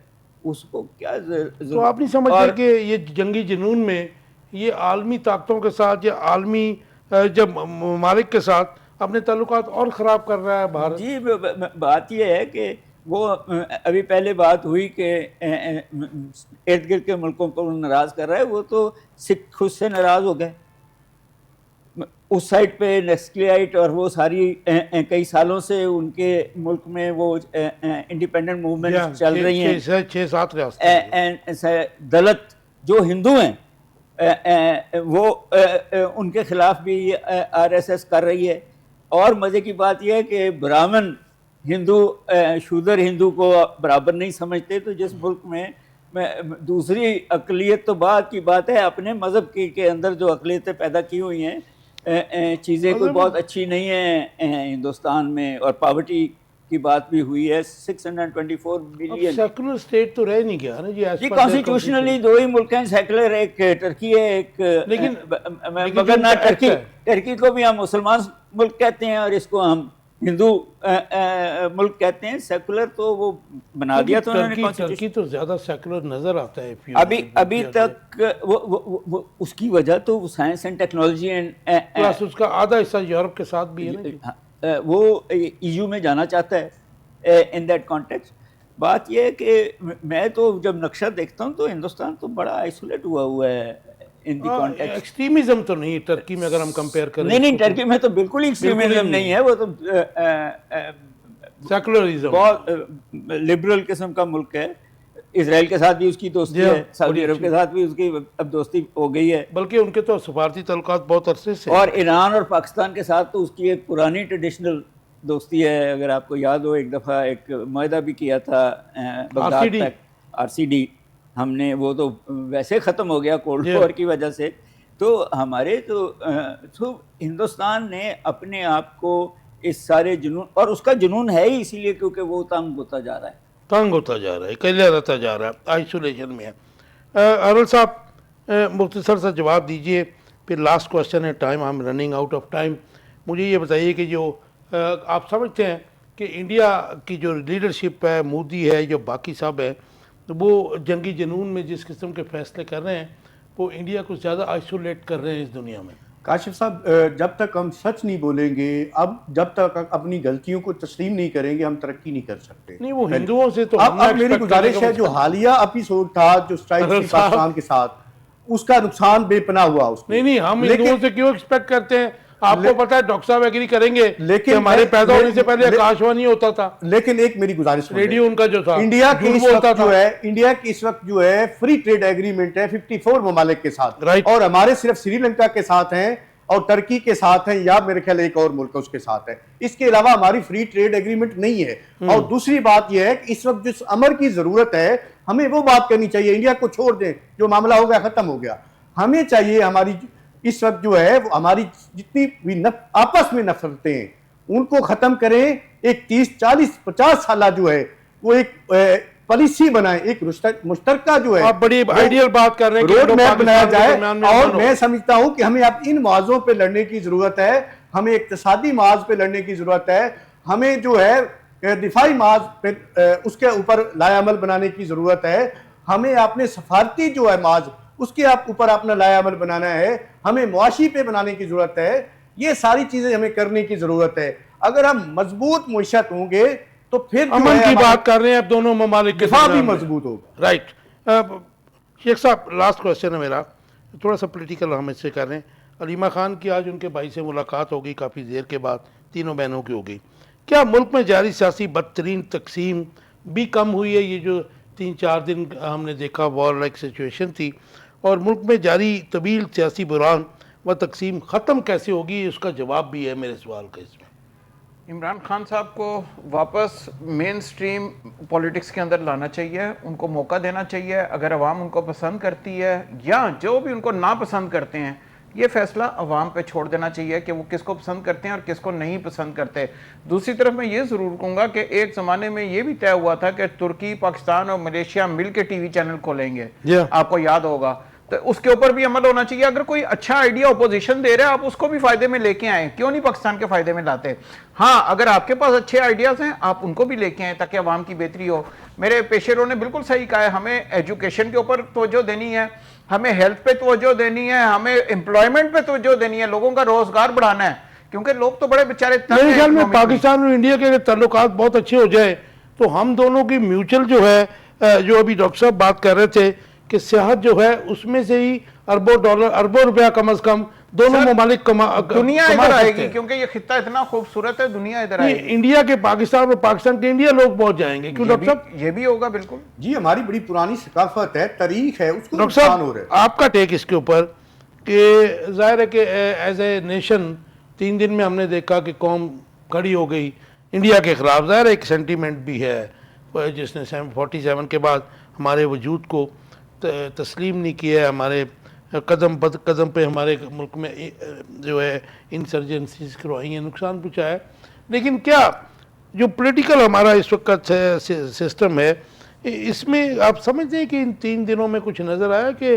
اس کو کیا تو آپ نہیں سمجھتے کہ یہ جنگی جنون میں یہ عالمی طاقتوں کے ساتھ یا عالمی جب ممالک کے ساتھ اپنے تعلقات اور خراب کر رہا ہے بھارت؟ جی, بات یہ ہے کہ وہ ابھی پہلے بات ہوئی کہ ارد گرد کے ملکوں کو ناراض کر رہا ہے, وہ تو سکھ خود سے ناراض ہو گئے. اس سائڈ پہ نیسکلیائٹ اور وہ ساری کئی سالوں سے ان کے ملک میں وہ انڈیپینڈنٹ موومنٹ چل رہی ہیں. 6-7 ریاستیں دلت جو ہندو ہیں وہ ان کے خلاف بھی RSS کر رہی ہے. اور مزے کی بات یہ ہے کہ برہمن ہندو شودر ہندو کو برابر نہیں سمجھتے. تو جس ملک میں دوسری اقلیت تو بعد کی بات ہے, اپنے مذہب کے اندر جو اقلیتیں پیدا کی ہوئی ہیں, چیزیں کوئی بہت اچھی نہیں ہیں ہندوستان میں. اور پاورٹی کی بات بھی ہوئی ہے, 624 بلین. سیکولر اسٹیٹ تو رہ نہیں گیا نا جی. کانسٹیٹیوشنلی 2 ہی ملک ہیں سیکولر, ایک ٹرکی ہے, ایک لیکن مگر نہ ٹرکی کو بھی ہم مسلمان ملک کہتے ہیں اور اس کو ہم ہندو ملک کہتے ہیں. سیکولر تو وہ بنا دیا تو انہوں نے. ٹرکی تو زیادہ سیکولر نظر آتا ہے ابھی تک. اس کی وجہ تو سائنس اینڈ ٹیکنالوجی پلس اس کا آدھا حصہ یورپ کے ساتھ بھی ہے, وہ EU میں جانا چاہتا ہے ان دیٹ کانٹیکسٹ. بات یہ ہے کہ میں تو جب نقشہ دیکھتا ہوں تو ہندوستان تو بڑا آئسولیٹ ہوا ہے ان دی کانٹیکسٹ. ایکسٹریمزم تو نہیں ٹرکی میں اگر ہم کمپیئر کریں. نہیں, ٹرکی میں تو بالکل ہی ایکسٹریمزم نہیں ہے, وہ تو سیکولرزم بہت لبرل قسم کا ملک ہے. اسرائیل کے ساتھ بھی اس کی دوستی ہے, سعودی عرب کے ساتھ بھی اس کی اب دوستی ہو گئی ہے, بلکہ ان کے تو سفارتی تعلقات بہت عرصے سے. اور ایران اور پاکستان کے ساتھ تو اس کی ایک پرانی ٹریڈیشنل دوستی ہے. اگر آپ کو یاد ہو, ایک دفعہ ایک معاہدہ بھی کیا تھا بغداد تک, RCD, ہم نے وہ تو ویسے ختم ہو گیا کولڈ وار کی وجہ سے. تو ہمارے تو ہندوستان نے اپنے آپ کو اس سارے جنون, اور اس کا جنون ہے ہی اسی لیے کیونکہ وہ تنگ ہوتا جا رہا ہے, اکیلا رہتا جا رہا ہے, آئسولیشن میں ہے. ارول صاحب مختصر سا جواب دیجئے, پھر لاسٹ کوشچن ہے, time I am running out of time. مجھے یہ بتائیے کہ جو آپ سمجھتے ہیں کہ انڈیا کی جو لیڈرشپ ہے, مودی ہے, جو باقی سب ہے, وہ جنگی جنون میں جس قسم کے فیصلے کر رہے ہیں وہ انڈیا کو زیادہ آئسولیٹ کر رہے ہیں اس دنیا میں. کاشف صاحب جب تک ہم سچ نہیں بولیں گے، اب جب تک اپنی غلطیوں کو تسلیم نہیں کریں گے ہم ترقی نہیں کر سکتے. نہیں وہ ہندوؤں سے تو اب میری گزارش ہے جو حالیہ ایپیسوڈ تھا جو سٹرائک تھی پاکستان کے ساتھ، اس کا نقصان بے پناہ ہوا اس میں. نہیں ہم ہندوؤں سے کیوں ایکسپیکٹ کرتے ہیں؟ آپ کو پتا ہے ڈاکٹر صاحب ایگری کریں گے کہ ہمارے پیدا ہونے سے پہلے آکاشوانی ہوتا تھا. لیکن ایک میری گزارش ریڈیو ان کا جو تھا انڈیا کی اس وقت جو ہے فری ٹریڈ ایگریمنٹ ہے 54 ممالک کے ساتھ، اور ہمارے صرف سری لنکا کے ساتھ ہیں اور ترکی کے ساتھ ہیں، یا میرے خیال ایک اور ملک اس کے ساتھ ہے. اس کے علاوہ ہماری فری ٹریڈ ایگریمنٹ نہیں ہے. اور دوسری بات یہ ہے کہ اس وقت جس امر کی ضرورت ہے ہمیں وہ بات کرنی چاہیے. انڈیا کو چھوڑ دیں، جو معاملہ ہو گیا ختم ہو گیا. ہمیں چاہیے ہماری اس وقت جو ہے ہماری جتنی بھی آپس میں نفرتیں ہیں ان کو ختم کریں. ایک 30 40 50 سالہ جو ہے وہ ایک پالیسی بنائیں، ایک مشترکہ جو ہے آپ بڑی آئیڈیل بات کر رہے ہیں روڈ میپ بنایا جائے. اور میں سمجھتا ہوں کہ ہمیں اب ان موضوعوں پہ لڑنے کی ضرورت ہے. ہمیں اقتصادی محاذ پہ لڑنے کی ضرورت ہے. ہمیں جو ہے دفاعی محاذ پہ اس کے اوپر لائے عمل بنانے کی ضرورت ہے. ہمیں اپنے سفارتی جو ہے محاذ اس کے اوپر اپنا لائے عمل بنانا ہے. ہمیں معاشی پہ بنانے کی ضرورت ہے. یہ ساری چیزیں ہمیں کرنے کی ضرورت ہے. اگر ہم مضبوط معیشت ہوں گے تو پھر امن کی بات کر رہے ہیں اب دونوں ممالک کے دفاع بھی مضبوط ہوگا. رائٹ. شیخ صاحب لاسٹ کوشچن ہے میرا، تھوڑا سا پولیٹیکل ہم اس سے کر رہے ہیں. علیمہ خان کی آج ان کے بھائی سے ملاقات ہوگی کافی دیر کے بعد، تینوں بہنوں کی ہوگی. کیا ملک میں جاری سیاسی بدترین تقسیم بھی کم ہوئی ہے؟ یہ جو 3-4 دن ہم نے دیکھا وار لائک سچویشن تھی، اور ملک میں جاری طویل سیاسی بحران و تقسیم ختم کیسے ہوگی؟ اس کا جواب بھی ہے میرے سوال کا. اس میں عمران خان صاحب کو واپس مین سٹریم پولیٹکس کے اندر لانا چاہیے. ان کو موقع دینا چاہیے. اگر عوام ان کو پسند کرتی ہے یا جو بھی ان کو ناپسند کرتے ہیں، یہ فیصلہ عوام پہ چھوڑ دینا چاہیے کہ وہ کس کو پسند کرتے ہیں اور کس کو نہیں پسند کرتے. دوسری طرف میں یہ ضرور کہوں گا کہ ایک زمانے میں یہ بھی طے ہوا تھا کہ ترکی، پاکستان اور ملیشیا مل کے ٹی وی چینل کھولیں گے. آپ کو یاد ہوگا. تو اس کے اوپر بھی عمل ہونا چاہیے. اگر کوئی اچھا آئیڈیا اپوزیشن دے رہے ہیں آپ اس کو بھی فائدے میں لے کے آئیں. کیوں نہیں پاکستان کے فائدے میں لاتے؟ ہاں اگر آپ کے پاس اچھے آئیڈیاز ہیں آپ ان کو بھی لے کے آئیں تاکہ عوام کی بہتری ہو. میرے پیشروں نے بالکل صحیح کہا ہے. ہمیں ایجوکیشن کے اوپر توجہ دینی ہے، ہمیں ہیلتھ پہ توجہ دینی ہے، ہمیں امپلائمنٹ پہ توجہ دینی ہے. لوگوں کا روزگار بڑھانا ہے کیونکہ لوگ تو بڑے بیچارے. میرے خیال میں پاکستان اور انڈیا کے تعلقات بہت اچھے ہو جائے تو ہم دونوں کی میوچل جو ہے، جو ابھی ڈاکٹر صاحب بات کر رہے تھے کہ سیاحت جو ہے اس میں سے ہی اربوں ڈالر، اربوں روپیہ کم از کم دونوں ممالک دنیا ادھر آئے گی کیونکہ یہ خطہ اتنا خوبصورت ہے. دنیا ادھر آئے گی. انڈیا کے پاکستان اور پاکستان کے انڈیا لوگ پہنچ جائیں گے. کیوں ڈاکٹر صاحب؟ یہ بھی ہوگا بالکل. جی ہماری بڑی پرانی ثقافت ہے، تاریخ ہے، اس کو ڈاکٹر نقصان ہو رہا ہے. صاحب آپ کا ٹیک اس کے اوپر کہ ظاہر ہے کہ ایز اے نیشن 3 دن میں ہم نے دیکھا کہ قوم کھڑی ہو گئی انڈیا کے خلاف. ظاہر ہے ایک سینٹیمنٹ بھی ہے جس نے 47 کے بعد ہمارے وجود کو تسلیم نہیں کیا ہے. ہمارے قدم بد قدم پہ ہمارے ملک میں جو ہے انسرجنسیز کروائی ہیں، نقصان پہنچایا ہے. لیکن کیا جو پولیٹیکل ہمارا اس وقت کا سسٹم ہے اس میں آپ سمجھتے ہیں کہ ان 3 دنوں میں کچھ نظر آیا کہ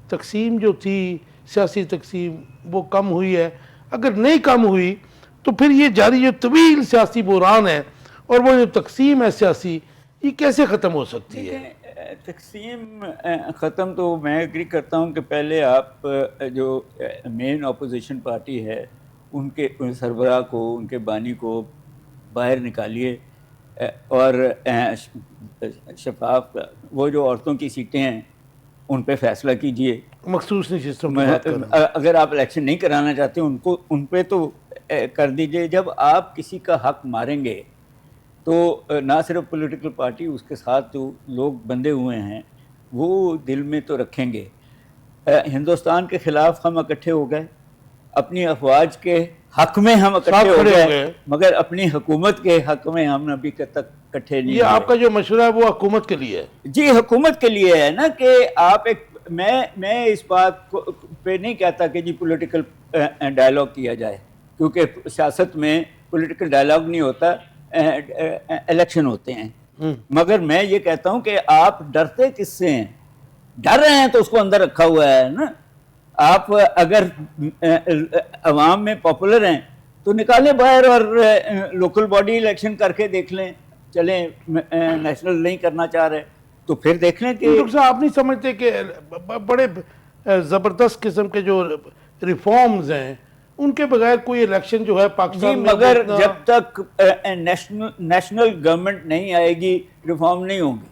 تقسیم جو تھی سیاسی تقسیم وہ کم ہوئی ہے؟ اگر نہیں کم ہوئی تو پھر یہ جاری جو طویل سیاسی بحران ہے اور وہ جو تقسیم ہے سیاسی، یہ کیسے ختم ہو سکتی ہے؟ تقسیم ختم تو میں ایگری کرتا ہوں کہ پہلے آپ جو مین اپوزیشن پارٹی ہے ان کے سربراہ کو، ان کے بانی کو باہر نکالیے اور شفاف وہ جو عورتوں کی سیٹیں ہیں ان پہ فیصلہ کیجئے. مخصوص نہیں سسٹم اگر آپ الیکشن نہیں کرانا چاہتے ان پہ تو کر دیجئے. جب آپ کسی کا حق ماریں گے تو نہ صرف پولیٹیکل پارٹی، اس کے ساتھ جو لوگ بندے ہوئے ہیں وہ دل میں تو رکھیں گے. ہندوستان کے خلاف ہم اکٹھے ہو گئے، اپنی افواج کے حق میں ہم اکٹھے ہو گئے، مگر اپنی حکومت کے حق میں ہم ابھی تک اکٹھے نہیں. یہ آپ کا جو مشورہ ہے وہ حکومت کے لیے ہے؟ جی حکومت کے لیے ہے نا کہ آپ ایک میں اس بات پہ نہیں کہتا کہ جی پولیٹیکل ڈائلاگ کیا جائے، کیونکہ سیاست میں پولیٹیکل ڈائلاگ نہیں ہوتا، الیکشن ہوتے ہیں. مگر میں یہ کہتا ہوں کہ آپ ڈرتے کس سے ہیں؟ ڈر رہے ہیں تو اس کو اندر رکھا ہوا ہے نا. آپ اگر عوام میں پاپولر ہیں تو نکالیں باہر اور لوکل باڈی الیکشن کر کے دیکھ لیں. چلیں نیشنل نہیں کرنا چاہ رہے تو پھر دیکھ لیں کہ ڈاکٹر صاحب آپ نہیں سمجھتے کہ بڑے زبردست قسم کے جو ریفارمز ہیں ان کے بغیر کوئی الیکشن جو ہے جی پاکستان میں مگر جب تک نیشنل گورنمنٹ نہیں آئے گی ریفارم نہیں ہوں گی.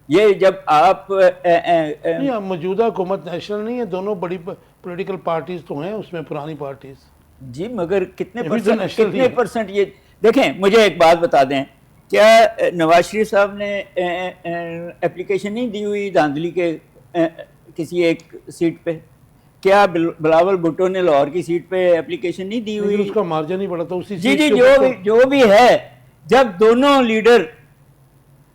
یہ جب آپ نہیں موجودہ حکومت نیشنل نہیں ہے, دونوں بڑی پولیٹیکل پارٹیز تو ہیں اس میں, پرانی پارٹیز. جی مگر کتنے ابھی تو national ہی ہے. پرسنٹ یہ دیکھیں, مجھے ایک بات بتا دیں, کیا نواز شریف صاحب نے اپلیکیشن نہیں دی ہوئی دھاندلی کے کسی ایک سیٹ پہ؟ کیا بلاول بھٹو نے لاہور کی سیٹ پہ اپلیکیشن نہیں دی ہوئی؟ اس کا مارجن ہی بڑا تھا اسی جی سیٹ جی کے اوپر جو بھی ہے, جب دونوں لیڈر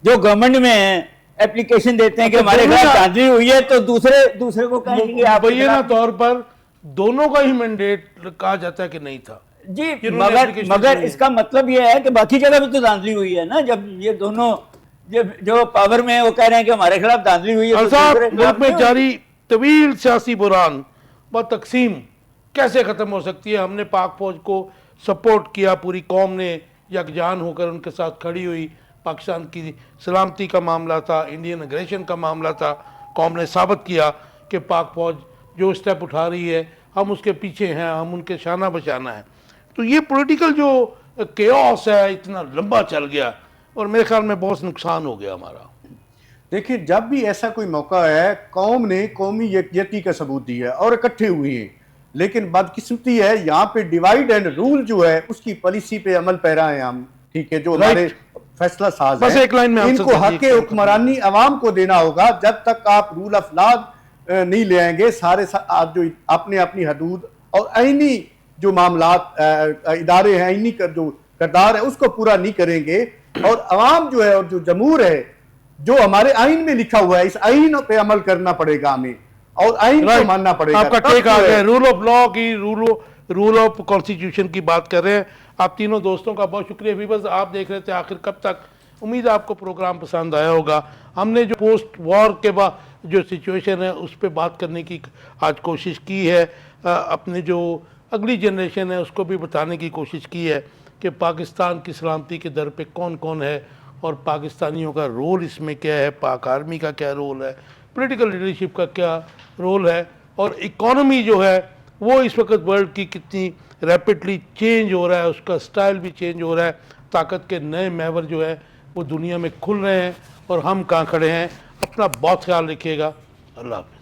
جو گورنمنٹ میں ہیں اپلیکیشن دیتے ہیں کہ ہمارے خلاف دھاندلی ہوئی ہے تو دوسرے کو کہیں گے آپ مبینہ طور پر دونوں کا ہی مینڈیٹ کہا جاتا ہے کہ نہیں تھا. جی مگر اس کا مطلب یہ ہے کہ باقی جگہ بھی تو دھاندلی ہوئی ہے نا. جب یہ دونوں جو پاور میں ہیں وہ کہہ رہے ہیں کہ ہمارے خلاف دھاندلی ہوئی ہے, ملک میں جاری طویل سیاسی بحران با تقسیم کیسے ختم ہو سکتی ہے؟ ہم نے پاک فوج کو سپورٹ کیا, پوری قوم نے یکجان ہو کر ان کے ساتھ کھڑی ہوئی. پاکستان کی سلامتی کا معاملہ تھا, انڈین اگریشن کا معاملہ تھا, قوم نے ثابت کیا کہ پاک فوج جو اسٹیپ اٹھا رہی ہے ہم اس کے پیچھے ہیں, ہم ان کے شانہ بشانہ ہیں. تو یہ پولیٹیکل جو کیوس ہے اتنا لمبا چل گیا اور میرے خیال میں بہت نقصان ہو گیا ہمارا. دیکھیں جب بھی ایسا کوئی موقع ہے قوم نے قومی یکجہتی کا ثبوت دیا اور اکٹھے ہوئے ہیں, لیکن بدقسمتی ہے یہاں پہ ڈیوائیڈ اینڈ رول جو ہے اس کی پالیسی پہ عمل پیرا ہیں ہم, ٹھیک ہے, جو ہمارے فیصلہ ساز بس ہیں, ایک لائن میں ان کو حق حکمرانی عوام کو دینا ہوگا. جب تک آپ رول آف لا نہیں لے آئیں گے, سارے آپ جو اپنی حدود اور آئینی جو معاملات ادارے ہیں, آئینی جو کردار ہے اس کو پورا نہیں کریں گے, اور عوام جو ہے اور جو جمہور ہے جو ہمارے آئین میں لکھا ہوا ہے اس آئین پہ عمل کرنا پڑے گا ہمیں, اور آئین کو ماننا پڑے گا. آپ کا ٹیک آ گیا, رول آف لا کی, رول آف کانسٹیٹیوشن کی بات کر رہے ہیں. آپ تینوں دوستوں کا بہت شکریہ. ویورز آپ دیکھ رہے تھے آخر کب تک. امید ہے آپ کو پروگرام پسند آیا ہوگا. ہم نے جو پوسٹ وار کے بعد جو سچویشن ہے اس پہ بات کرنے کی آج کوشش کی ہے, اپنے جو اگلی جنریشن ہے اس کو بھی بتانے کی کوشش کی ہے کہ پاکستان کی سلامتی کے در پہ کون کون ہے اور پاکستانیوں کا رول اس میں کیا ہے, پاک آرمی کا کیا رول ہے, پولیٹیکل لیڈرشپ کا کیا رول ہے, اور اکانومی جو ہے وہ اس وقت ورلڈ کی کتنی ریپڈلی چینج ہو رہا ہے, اس کا سٹائل بھی چینج ہو رہا ہے. طاقت کے نئے محور جو ہے وہ دنیا میں کھل رہے ہیں اور ہم کہاں کھڑے ہیں. اپنا بہت خیال رکھیے گا. اللہ حافظ.